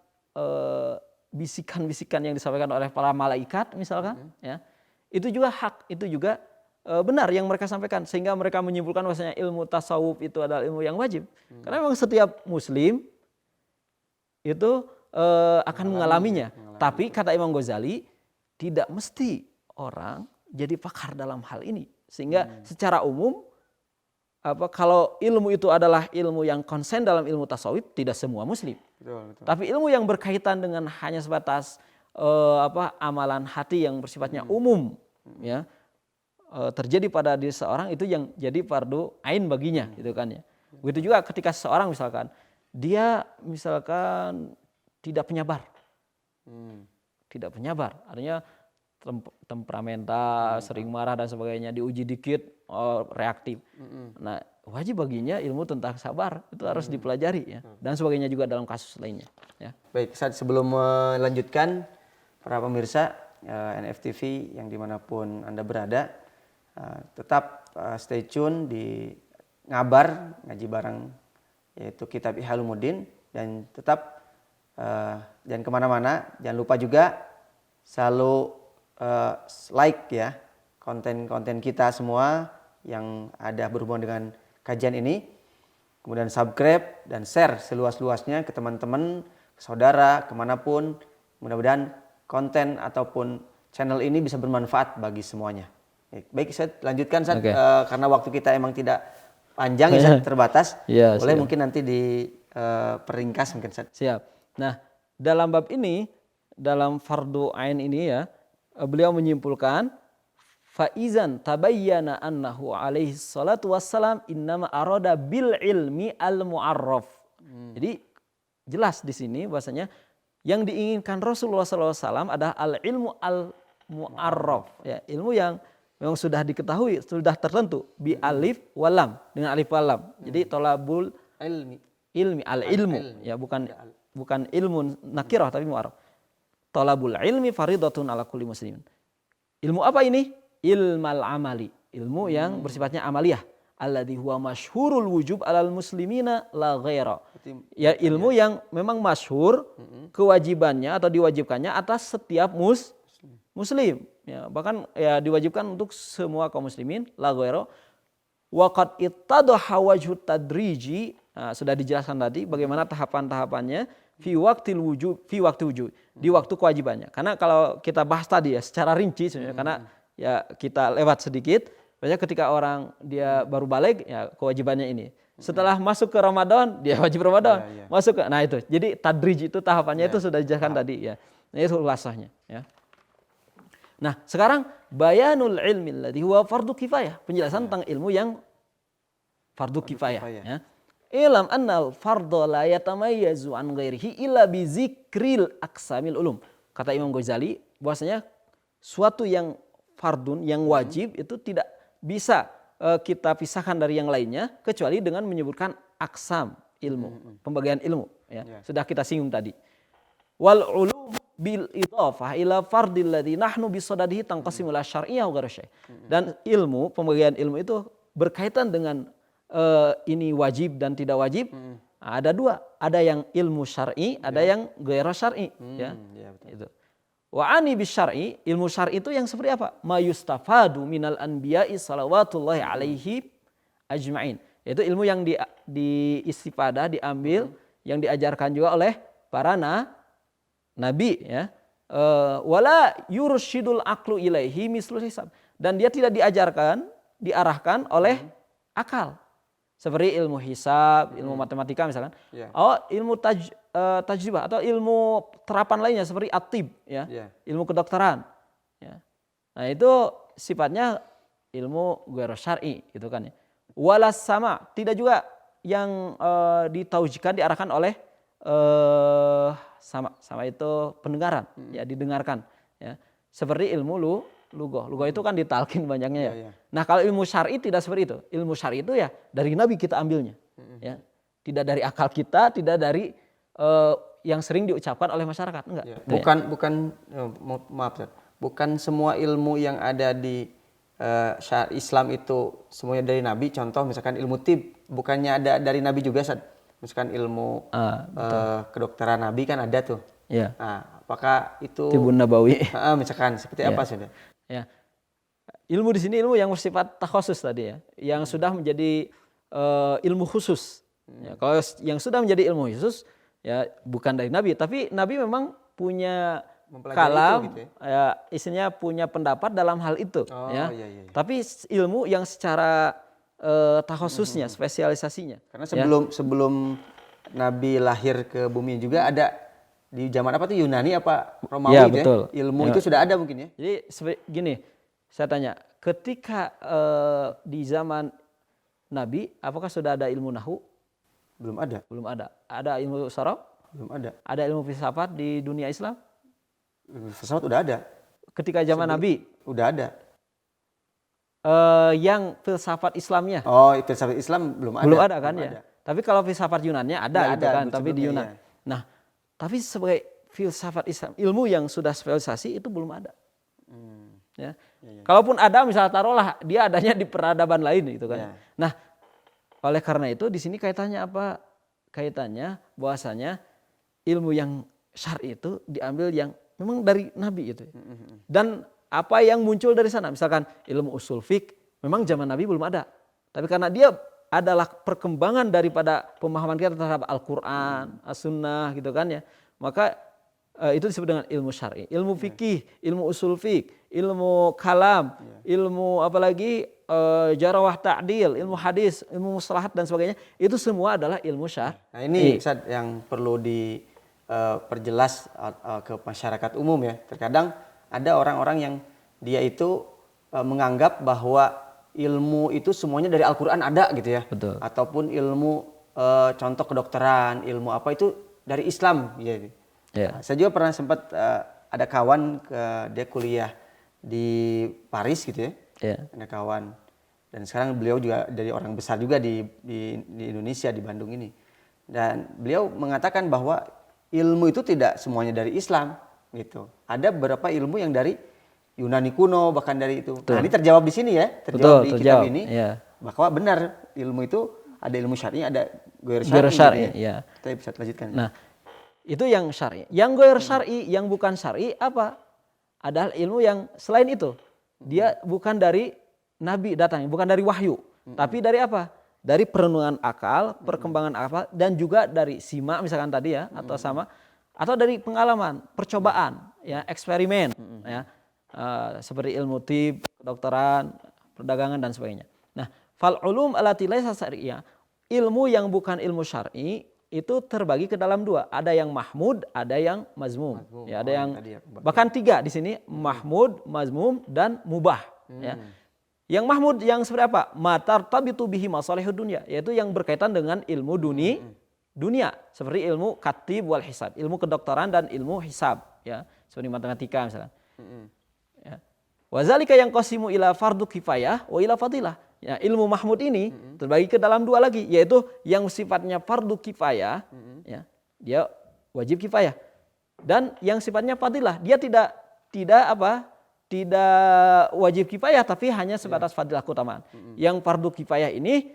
bisikan-bisikan yang disampaikan oleh para malaikat misalkan, ya, itu juga hak, itu juga benar yang mereka sampaikan, sehingga mereka menyimpulkan bahwasanya ilmu tasawuf itu adalah ilmu yang wajib. Karena memang setiap muslim itu akan mengalaminya. Tapi kata Imam Ghazali, tidak mesti orang jadi pakar dalam hal ini. Sehingga secara umum kalau ilmu itu adalah ilmu yang konsen dalam ilmu tasawuf, tidak semua muslim. Betul. Tapi ilmu yang berkaitan dengan hanya sebatas amalan hati yang bersifatnya umum, ya, terjadi pada diri seorang, itu yang jadi fardu ain baginya, gitu kan ya. Begitu juga ketika seseorang misalkan dia misalkan tidak penyabar, artinya temperamental, sering marah dan sebagainya, diuji dikit reaktif. Nah, wajib baginya ilmu tentang sabar itu harus dipelajari, ya, dan sebagainya juga dalam kasus lainnya. Ya. Baik, Ustadz, sebelum melanjutkan, para pemirsa NFTV yang dimanapun Anda berada, tetap stay tune di Ngabar, ngaji bareng, yaitu Kitab Ihya Ulumuddin, dan tetap jangan kemana-mana. Jangan lupa juga selalu like ya konten-konten kita semua yang ada berhubungan dengan kajian ini, kemudian subscribe dan share seluas-luasnya ke teman-teman, ke saudara, kemanapun. Mudah-mudahan konten ataupun channel ini bisa bermanfaat bagi semuanya. Baik, saya lanjutkan, Ustaz. Karena waktu kita emang tidak panjang, ya, terbatas. Ya, boleh siap. Mungkin nanti diperingkas mungkin, Ustaz. Siap. Nah, dalam bab ini, dalam fardu ain ini, ya, beliau menyimpulkan faizan tabayyana annahu alaihi salatu wassalam innama arada bil ilmi al mu'arraf. Jadi jelas di sini bahwasanya yang diinginkan Rasulullah SAW adalah al ilmu al mu'arraf, ya, ilmu yang memang sudah diketahui, sudah tertentu, bi alif walam, dengan alif walam. Jadi tolabul ilmi al ilmu, ya, bukan ilmu nakirah tapi mu'arraf. Tolabul ilmi faridatun ala kulli muslimin. Ilmu apa ini? Ilmal amali, ilmu yang bersifatnya amaliyah. Alladhi huwa masyhurul wujub alal muslimina la ghaira. Ya, ilmu yang memang masyhur kewajibannya atau diwajibkannya atas setiap muslim. Ya, bahkan ya diwajibkan untuk semua kaum muslimin la ghaira. Wa qad ittadaha wajhu tadriji, sudah dijelaskan tadi bagaimana tahapan-tahapannya fi waktil wujub, di waktu kewajibannya. Karena kalau kita bahas tadi ya secara rinci sebenarnya, karena ya kita lewat sedikit, banyak ketika orang dia baru balik, ya kewajibannya ini. Setelah masuk ke Ramadan, dia wajib Ramadan. Masuk ke, nah itu. Jadi tadrij itu tahapannya itu sudah dijelaskan tadi, ya. Nah, itu ulasahnya, ya. Nah, sekarang bayanul ilmi alladhi huwa fardu kifayah, penjelasan tentang ilmu yang fardu kifayah, ya. Ilam annal fardhu la yatamayyazu an ghairihi illa bi zikril aqsamil ulum. Kata Imam Ghazali bahwasanya suatu yang fardun, yang wajib itu tidak bisa kita pisahkan dari yang lainnya kecuali dengan menyebutkan aksam ilmu, pembagian ilmu, ya. Sudah kita singgung tadi. Wal ulum bil idhafah ila fardil ladzi nahnu bi sadadihi tanqasimu ila syar'iyyah wa ghairu syai'. Dan ilmu, pembagian ilmu itu berkaitan dengan ini wajib dan tidak wajib. Ada dua, ada yang ilmu syar'i, ada yang ghairu syar'i, ya. Itu. Wa ani bisyar'i, ilmu syar'i itu yang seperti apa? Ma yustafadu minal anbiya'i salawatullahi alaihi ajma'in. Yaitu ilmu yang diistifadah, diambil, yang diajarkan juga oleh para nabi, ya. Wala yursyidul aqlu ilaihi mislul hisab. Dan dia tidak diarahkan oleh akal. Seperti ilmu hisab, ilmu matematika misalkan. Oh, ilmu tajribah atau ilmu terapan lainnya seperti at-tib, ya. Ilmu kedokteran, ya. Nah, itu sifatnya ilmu ghairu syar'i, gitu kan, ya. Walas sama, tidak juga yang ditaujikan, diarahkan oleh sama itu pendengaran, ya, didengarkan, ya. Seperti ilmu lughah itu kan ditalkin banyaknya, ya. Nah, kalau ilmu syar'i tidak seperti itu. Ilmu syar'i itu ya dari Nabi kita ambilnya, ya. Tidak dari akal kita, tidak dari yang sering diucapkan oleh masyarakat, enggak. Ya. Bukan semua ilmu yang ada di syariat Islam itu semuanya dari Nabi. Contoh misalkan ilmu tib, bukannya ada dari Nabi juga, misalkan ilmu kedokteran Nabi kan ada tuh. Ya. Nah, Apakah itu Tibun Nabawi. misalkan seperti Ya. apa sudah? Ya. Ilmu di sini ilmu yang bersifat takhusus tadi ya, yang sudah menjadi ilmu khusus. Ya, kalau yang sudah menjadi ilmu khusus ya bukan dari Nabi, tapi Nabi memang punya Mempelajari kalam, itu gitu ya? ya isinya punya pendapat dalam hal itu. Oh, Ya. iya, iya. Tapi ilmu yang secara takhususnya, spesialisasinya. Karena Ya. sebelum Nabi lahir ke bumi juga ada di zaman apa tuh Yunani apa Romawi Ya, itu betul. ya? Ilmu Ya. itu sudah ada mungkin ya? Jadi gini, saya tanya, ketika di zaman Nabi, apakah sudah ada ilmu nahu? Belum ada. Belum ada. Ada ilmu saraf? Belum ada. Ada ilmu filsafat di dunia Islam? Filsafat udah ada. Ketika zaman Nabi, Udah ada. yang filsafat Islamnya Oh, filsafat Islam belum ada. belum ada kan Belum ya? ada. Tapi kalau filsafat Yunannya ada Ya, gitu ada, kan, tapi di sebelumnya, Yunan. ya. Nah, tapi sebagai filsafat Islam, ilmu yang sudah spesialisasi itu belum ada. Ya. Kalaupun ada, misalnya taruhlah dia adanya di peradaban lain gitu kan. Ya. Nah, oleh karena itu di sini kaitannya apa? Kaitannya bahwasanya ilmu yang syar'i itu diambil yang memang dari Nabi itu. Dan apa yang muncul dari sana, misalkan ilmu usul fiqh, memang zaman Nabi belum ada. Tapi karena dia adalah perkembangan daripada pemahaman kita terhadap Al-Quran, As-Sunnah gitu kan ya. Maka itu disebut dengan ilmu syar'i. Ilmu fikih, ilmu usul fiqh, ilmu kalam, ilmu apalagi jarawah ta'dil, ilmu hadis, ilmu mustalahat dan sebagainya. Itu semua adalah ilmu syar'i. Nah ini Ustaz yang perlu diperjelas ke masyarakat umum ya. Terkadang ada orang-orang yang dia itu menganggap bahwa ilmu itu semuanya dari Al-Quran ada gitu ya. Betul. Ataupun ilmu contoh kedokteran, ilmu apa itu dari Islam gitu. Ya. Nah, saya juga pernah sempat ada kawan dia kuliah di Paris gitu ya. Ya. Ada kawan dan sekarang beliau juga dari orang besar juga di Indonesia, di Bandung ini. Dan beliau mengatakan bahwa ilmu itu tidak semuanya dari Islam gitu. Ada beberapa ilmu yang dari Yunani kuno bahkan dari itu. Betul. Nah, ini terjawab di sini ya, terjawab di kitab ini. Ya. Bahwa benar ilmu itu ada ilmu syar'i, ada ghair Ghair syar'i, gitu ya. Kita bisa lanjutkan. Nah, itu yang syar'i. Yang ghair syar'i, yang bukan syar'i apa? Adalah ilmu yang selain itu. Dia bukan dari Nabi datang, bukan dari wahyu. Tapi dari apa? Dari perenungan akal, perkembangan akal, dan juga dari simak misalkan tadi ya, atau sama, atau dari pengalaman, percobaan, ya, eksperimen, ya, seperti ilmu tib, kedokteran, perdagangan dan sebagainya. Nah, fal ulum allati laisa syar'iyyah, ilmu yang bukan ilmu syar'i itu terbagi ke dalam dua. Ada yang mahmud, ada yang mazmum. Ya, ada yang bahkan tiga di sini, mahmud, mazmum, dan mubah. Ya. Yang mahmud yang seperti apa? Matartabitu bihi masalihud dunya, yaitu yang berkaitan dengan ilmu dunia, seperti ilmu katib wal hisab, ilmu kedokteran dan ilmu hisab, ya, seperti matematika misalkan. Ya. Wazalika yang qasimu ila fardu kifayah wa ila fadilah. Ya, ilmu mahmud ini terbagi ke dalam dua lagi, yaitu yang sifatnya fardu kifayah, ya, dia wajib kifayah, dan yang sifatnya fadilah, dia tidak wajib kifayah tapi hanya sebatas fadilah keutamaan. Yang fardu kifayah ini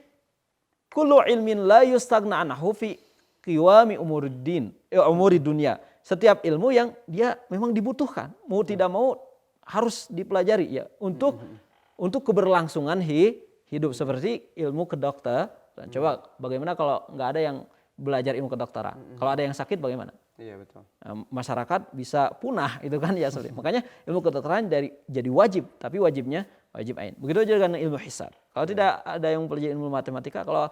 kullu ilmin la yustagna anhu fi qiwami umuri dunia. Setiap ilmu yang dia memang dibutuhkan, mau tidak mau harus dipelajari ya untuk keberlangsungan hidup, seperti ilmu kedokteran. Coba bagaimana kalau nggak ada yang belajar ilmu kedokteran? Kalau ada yang sakit bagaimana? Iya betul. Masyarakat bisa punah itu kan ya sulit. Makanya ilmu kedokteran jadi wajib, tapi wajibnya wajib ain. Begitu juga dengan ilmu hisab. Kalau tidak ada yang mempelajari ilmu matematika, kalau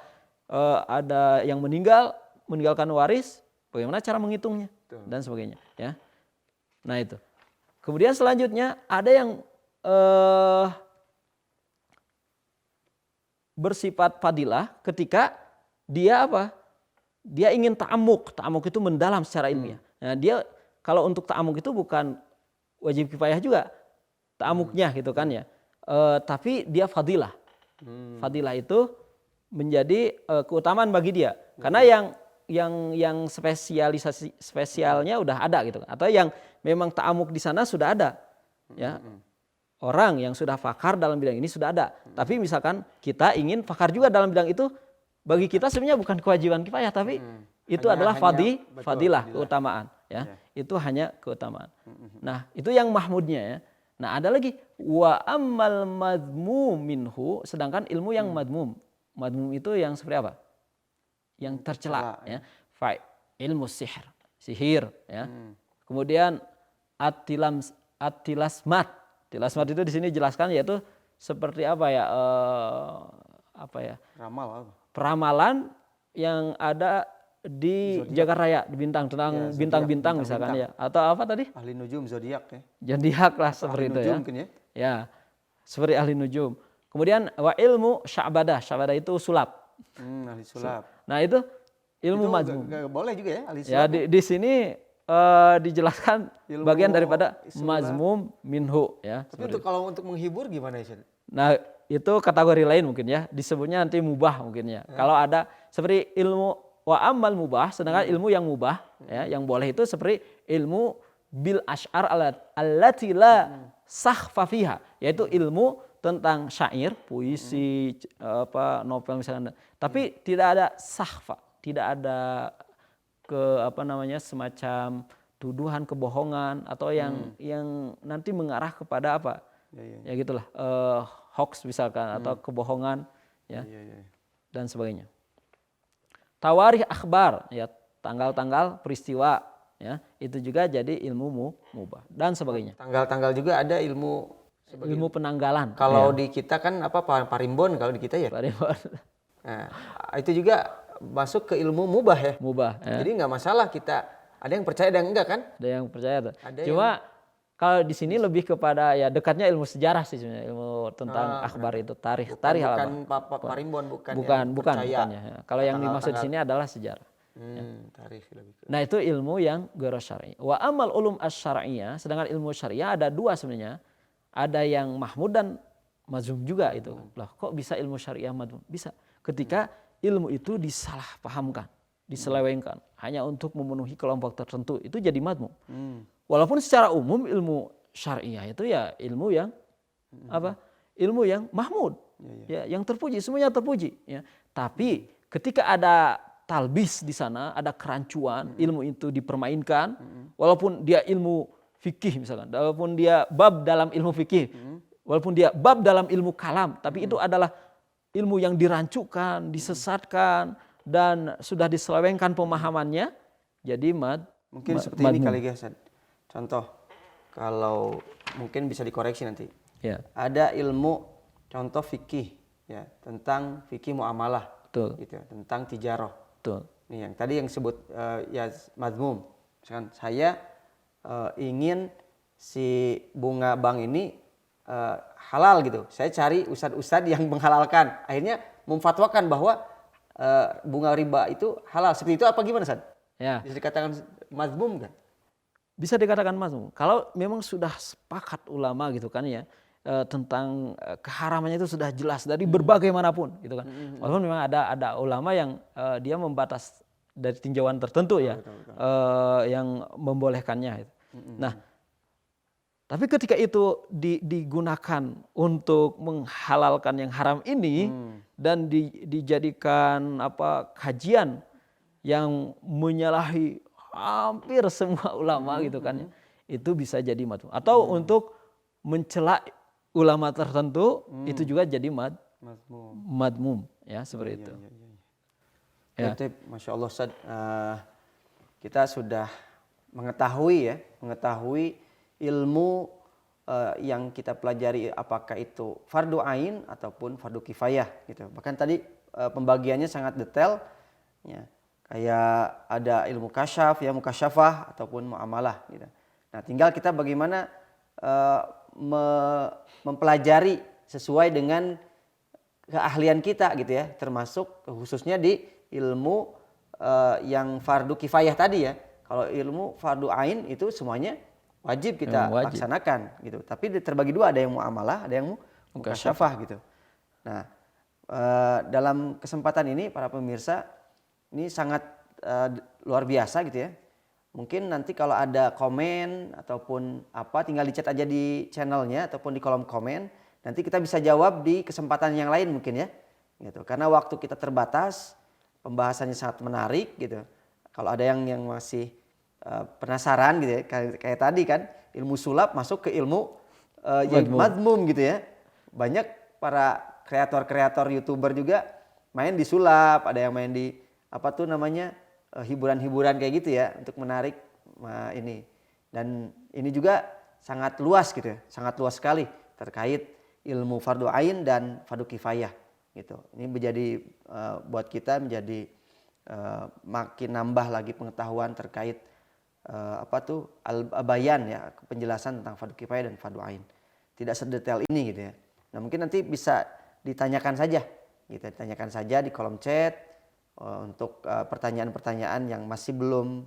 ada yang meninggalkan waris, bagaimana cara menghitungnya dan sebagainya, ya. Nah itu. Kemudian selanjutnya ada yang bersifat fadilah ketika dia apa? Dia ingin ta'amuk. Ta'amuk itu mendalam secara ilmiah. Nah, dia kalau untuk ta'amuk itu bukan wajib kifayah juga ta'amuknya gitu kan ya. Tapi dia fadilah. Fadilah itu menjadi keutamaan bagi dia. Karena yang spesialnya udah ada gitu, atau yang memang ta'amuk di sana sudah ada. Ya. Orang yang sudah fakar dalam bidang ini sudah ada. Tapi misalkan kita ingin fakar juga dalam bidang itu, bagi kita sebenarnya bukan kewajiban kifayah, tapi itu adalah fadilah, keutamaan. ya. Itu hanya keutamaan. Nah, itu yang mahmudnya ya. Nah, ada lagi wa ammal madmum minhu, sedangkan ilmu yang madmum. Madmum itu yang seperti apa? Yang tercela ya. Fa ilmu sihir ya. Kemudian atilasmat. Tilasmat itu di sini jelaskan yaitu seperti apa ya? Peramalan yang ada di Jagat Raya, di bintang, tentang bintang-bintang misalkan ya, atau apa tadi? Ahli nujum, zodiak ya. Zodiak lah seperti itu ya. Mungkin ya. Ya, seperti ahli nujum. Kemudian wa ilmu sya'badah, sya'badah itu sulap. Ahli sulap. Nah itu ilmu mazmum. Boleh juga ya ahli sulap. Ya di sini dijelaskan ilmu bagian daripada mazmum minhu ya. Tapi kalau untuk menghibur gimana ya? Nah itu kategori lain mungkin ya, disebutnya nanti mubah mungkin ya. Kalau ada seperti ilmu wa amal mubah, sedangkan ilmu yang mubah ya, yang boleh itu seperti ilmu bil ash'ar allati la sakhfa fiha, yaitu ilmu tentang syair, puisi, novel misalnya. Tapi tidak ada sakhfa, tidak ada semacam tuduhan kebohongan atau yang nanti mengarah kepada apa? Ya gitulah, hoax misalkan atau kebohongan ya. Dan sebagainya. Tawarikh akhbar ya, tanggal-tanggal peristiwa ya, itu juga jadi ilmu mubah dan sebagainya. Tanggal-tanggal juga ada ilmu penanggalan. Kalau di kita kan parimbon kalau di kita ya. Parimbon. Nah, itu juga masuk ke ilmu mubah ya. Mubah. Ya. Jadi nggak masalah kita, ada yang percaya dan enggak kan? Ada yang percaya tuh. Cuma kalau di sini lebih kepada ya dekatnya ilmu sejarah sih sebenarnya, ilmu tentang akhbar itu, tarikh bukan parimbon, bukan ya. Kalau yang dimaksud di sini adalah sejarah. Tarikh lebih. Nah, itu ilmu yang ghairu syar'i. Wa amal ulum asy-syar'iyyah, sedangkan ilmu syariah ada dua sebenarnya. Ada yang mahmud dan mazmum juga itu. Lah, kok bisa ilmu syariah mazmum? Bisa. Ketika ilmu itu disalahpahamkan, diselewengkan hanya untuk memenuhi kelompok tertentu, itu jadi mazmum. Walaupun secara umum ilmu syariah itu ya ilmu yang ilmu yang mahmud, ya, yang terpuji, semuanya terpuji. Ya. Tapi ketika ada talbis di sana, ada kerancuan, ilmu itu dipermainkan, walaupun dia ilmu fikih misalkan, walaupun dia bab dalam ilmu fikih, walaupun dia bab dalam ilmu kalam, tapi itu adalah ilmu yang dirancukan, disesatkan, dan sudah diselewengkan pemahamannya, jadi mungkin seperti ini kali guys. Contoh, kalau mungkin bisa dikoreksi nanti. Ya. Ada ilmu contoh fikih, ya, tentang fikih muamalah, gitu, tentang tijarah. Nih yang tadi yang sebut ya mazmum. Misalkan saya ingin si bunga bank ini halal gitu. Saya cari ustadz-ustadz yang menghalalkan. Akhirnya memfatwakan bahwa bunga riba itu halal. Seperti itu apa gimana, Ustadz? Ya. Bisa dikatakan mazmum kan? Bisa dikatakan mazmum. Kalau memang sudah sepakat ulama gitu kan ya, tentang keharamannya itu sudah jelas dari berbagai manapun gitu kan. Walaupun memang ada ulama yang dia membatas dari tinjauan tertentu ya, yang membolehkannya. Nah, tapi ketika itu digunakan untuk menghalalkan yang haram ini dan dijadikan kajian yang menyalahi hampir semua ulama gitu kan ya, itu bisa jadi mazmum. Atau untuk mencela ulama tertentu itu juga jadi mazmum ya, seperti itu. Ya. Masya Allah Ustaz, kita sudah mengetahui ilmu yang kita pelajari, apakah itu fardu ain ataupun fardu kifayah gitu. Bahkan tadi pembagiannya sangat detail ya. Kayak ada ilmu kasyaf, ya mukasyafah ataupun muamalah gitu. Nah, tinggal kita bagaimana mempelajari sesuai dengan keahlian kita gitu ya, termasuk khususnya di ilmu yang fardu kifayah tadi ya. Kalau ilmu fardu ain itu semuanya wajib kita laksanakan gitu. Tapi terbagi dua, ada yang muamalah, ada yang mukasyafah gitu. Nah, dalam kesempatan ini para pemirsa, ini sangat luar biasa gitu ya. Mungkin nanti kalau ada komen ataupun apa, tinggal dicat aja di channelnya ataupun di kolom komen. Nanti kita bisa jawab di kesempatan yang lain mungkin ya. Gitu. Karena waktu kita terbatas, pembahasannya sangat menarik gitu. Kalau ada yang masih penasaran gitu ya, kayak tadi kan ilmu sulap masuk ke ilmu yang madmum gitu ya. Banyak para kreator-kreator YouTuber juga main di sulap, ada yang main di apa tuh namanya hiburan-hiburan kayak gitu ya untuk menarik ini. Dan ini juga sangat luas gitu ya, sangat luas sekali terkait ilmu fardu ain dan fardu kifayah gitu. Ini menjadi buat kita menjadi makin nambah lagi pengetahuan terkait apa tuh al-bayan ya, penjelasan tentang fardu kifayah dan fardu ain. Tidak sedetail ini gitu ya. Nah, mungkin nanti bisa ditanyakan saja gitu, ditanyakan saja di kolom chat untuk pertanyaan-pertanyaan yang masih belum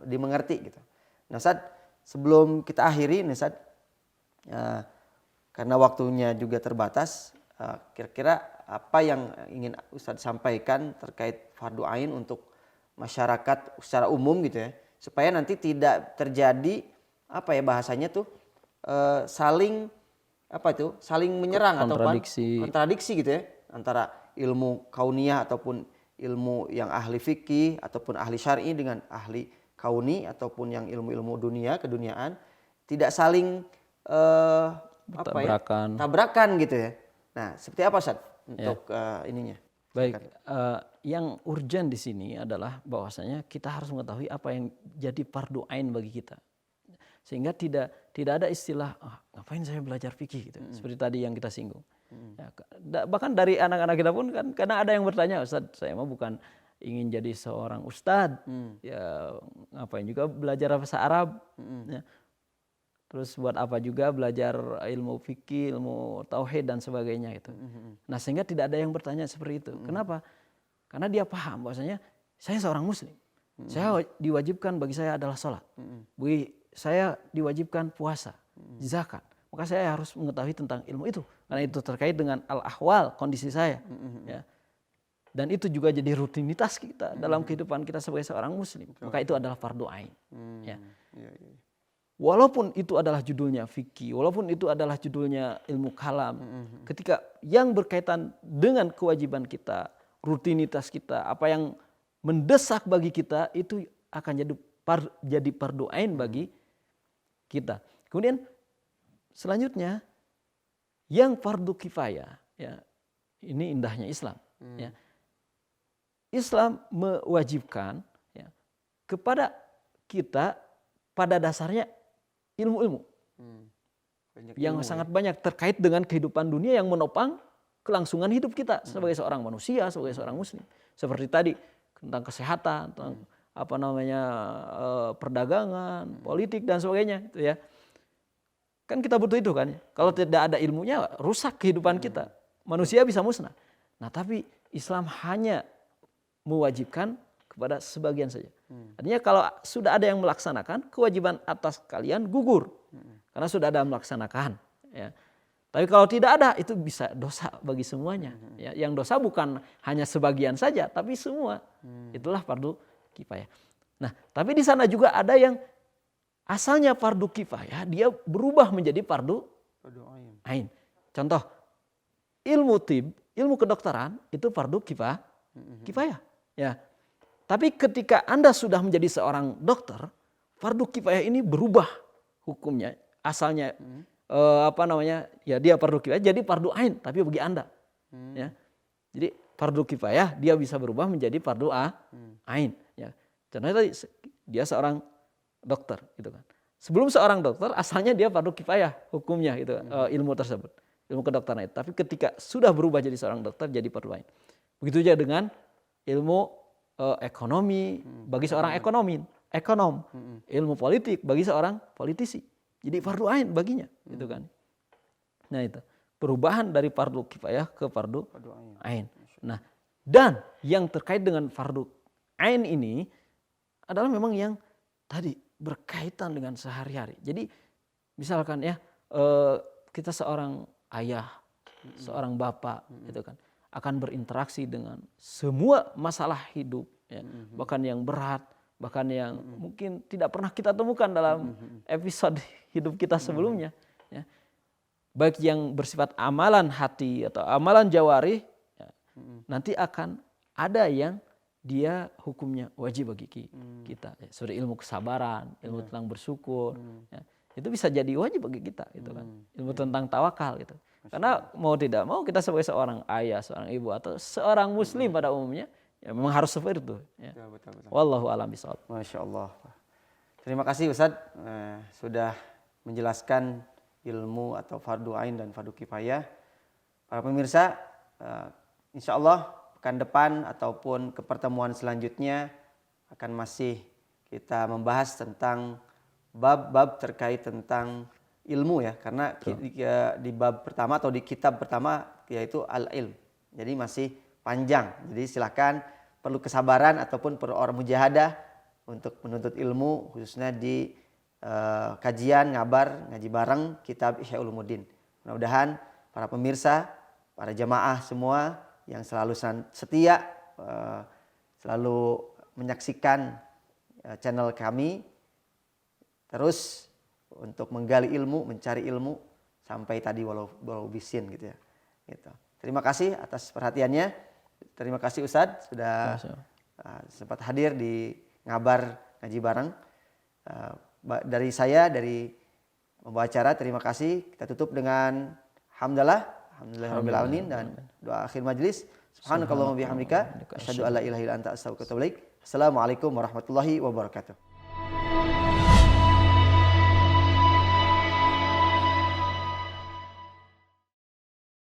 dimengerti gitu. Nah, Ustaz, sebelum kita akhiri nih Ustaz, karena waktunya juga terbatas, kira-kira apa yang ingin Ustaz sampaikan terkait fardu ain untuk masyarakat secara umum gitu ya, supaya nanti tidak terjadi apa ya bahasanya tuh saling menyerang atau kontradiksi gitu ya antara ilmu kauniyah ataupun ilmu yang ahli fikih ataupun ahli syar'i dengan ahli kauni ataupun yang ilmu-ilmu dunia keduniaan tidak saling tabrakan gitu ya. Nah, seperti apa Ustaz untuk ininya? Baik, yang urgent di sini adalah bahwasanya kita harus mengetahui apa yang jadi fardu ain bagi kita. Sehingga tidak ada istilah ngapain saya belajar fikih gitu. Seperti tadi yang kita singgung. Ya, bahkan dari anak-anak kita pun kan karena ada yang bertanya, Ustaz, saya mah bukan ingin jadi seorang ustadz, ya ngapain juga belajar bahasa Arab, ya. Terus buat apa juga belajar ilmu fikih, ilmu tauhid dan sebagainya itu. Nah, sehingga tidak ada yang bertanya seperti itu. Kenapa? Karena dia paham bahwasanya saya seorang muslim. Saya diwajibkan bagi saya adalah sholat. Saya diwajibkan puasa, zakat. Maka saya harus mengetahui tentang ilmu itu. Karena itu terkait dengan al-ahwal, kondisi saya. Ya. Dan itu juga jadi rutinitas kita dalam kehidupan kita sebagai seorang muslim. Maka itu adalah fardu ain. Ya. Walaupun itu adalah judulnya fikih, walaupun itu adalah judulnya ilmu kalam. Ketika yang berkaitan dengan kewajiban kita, rutinitas kita, apa yang mendesak bagi kita, itu akan jadi fardu ain bagi kita. Kemudian selanjutnya yang fardu kifayah, ya, ini indahnya Islam. Ya. Islam mewajibkan ya, kepada kita pada dasarnya ilmu-ilmu yang sangat banyak terkait dengan kehidupan dunia yang menopang kelangsungan hidup kita sebagai seorang manusia, sebagai seorang muslim. Seperti tadi tentang kesehatan, tentang perdagangan, politik dan sebagainya, itu ya. Kan kita butuh itu kan. Kalau tidak ada ilmunya rusak kehidupan kita. Manusia bisa musnah. Nah, tapi Islam hanya mewajibkan kepada sebagian saja. Artinya kalau sudah ada yang melaksanakan, kewajiban atas kalian gugur. Karena sudah ada yang melaksanakan. Ya. Tapi kalau tidak ada, itu bisa dosa bagi semuanya. Ya. Yang dosa bukan hanya sebagian saja, tapi semua. Itulah fardu kifayah. Nah, tapi di sana juga ada yang asalnya fardu kifayah, dia berubah menjadi fardu ain. Contoh, ilmu tib, ilmu kedokteran itu fardu kifayah. Ya. Tapi ketika Anda sudah menjadi seorang dokter, fardu kifayah ini berubah hukumnya. Asalnya ya dia fardu kifayah jadi fardu ain tapi bagi Anda. Ya. Jadi fardu kifayah dia bisa berubah menjadi fardu ain. Ya. Contohnya tadi dia seorang dokter gitu kan. Sebelum seorang dokter asalnya dia fardu kifayah hukumnya gitu kan, ilmu tersebut, ilmu kedokteran itu. Tapi ketika sudah berubah jadi seorang dokter jadi fardu ain. Begitu juga dengan ilmu ekonomi bagi seorang ekonom, ilmu politik bagi seorang politisi. Jadi fardu ain baginya gitu kan. Nah, itu perubahan dari fardu kifayah ke fardu ain. Nah, dan yang terkait dengan fardu ain ini adalah memang yang tadi berkaitan dengan sehari-hari. Jadi misalkan ya kita seorang ayah, seorang bapak gitu kan, akan berinteraksi dengan semua masalah hidup ya, bahkan yang berat, bahkan yang mungkin tidak pernah kita temukan dalam episode hidup kita sebelumnya ya. Baik yang bersifat amalan hati atau amalan jawari ya, nanti akan ada yang dia hukumnya wajib bagi kita. Ya, seperti ilmu kesabaran, ilmu tentang bersyukur, ya, itu bisa jadi wajib bagi kita, gitu kan. Ilmu tentang tawakal, gitu. Karena mau tidak mau kita sebagai seorang ayah, seorang ibu atau seorang muslim pada umumnya, ya memang harus seperti itu. Ya. Betul. Wallahu a'lam bishawab. Masya Allah. Terima kasih Ustadz sudah menjelaskan ilmu atau fardu ain dan fardu kifayah. Para pemirsa, insya Allah pekan depan ataupun ke pertemuan selanjutnya akan masih kita membahas tentang bab-bab terkait tentang ilmu ya, karena di bab pertama atau di kitab pertama yaitu al-ilm. Jadi masih panjang. Jadi silakan perlu kesabaran ataupun perlu orang mujahadah untuk menuntut ilmu, khususnya di kajian ngaji bareng kitab Ihya Ulumuddin. Mudah-mudahan para pemirsa, para jamaah semua yang selalu setia selalu menyaksikan channel kami terus untuk menggali ilmu, mencari ilmu sampai tadi walau bisin gitu ya. Gitu. Terima kasih atas perhatiannya. Terima kasih Ustadz sudah sempat hadir di ngabar ngaji bareng. Dari saya, dari pembawa acara, terima kasih. Kita tutup dengan alhamdulillahirabbil alamin dan doa akhir majelis. Subhanakallahumma bihamdika asyhadu alla ilaha illa anta astaghfiruka wa atubu ilaik. Assalamualaikum warahmatullahi wabarakatuh.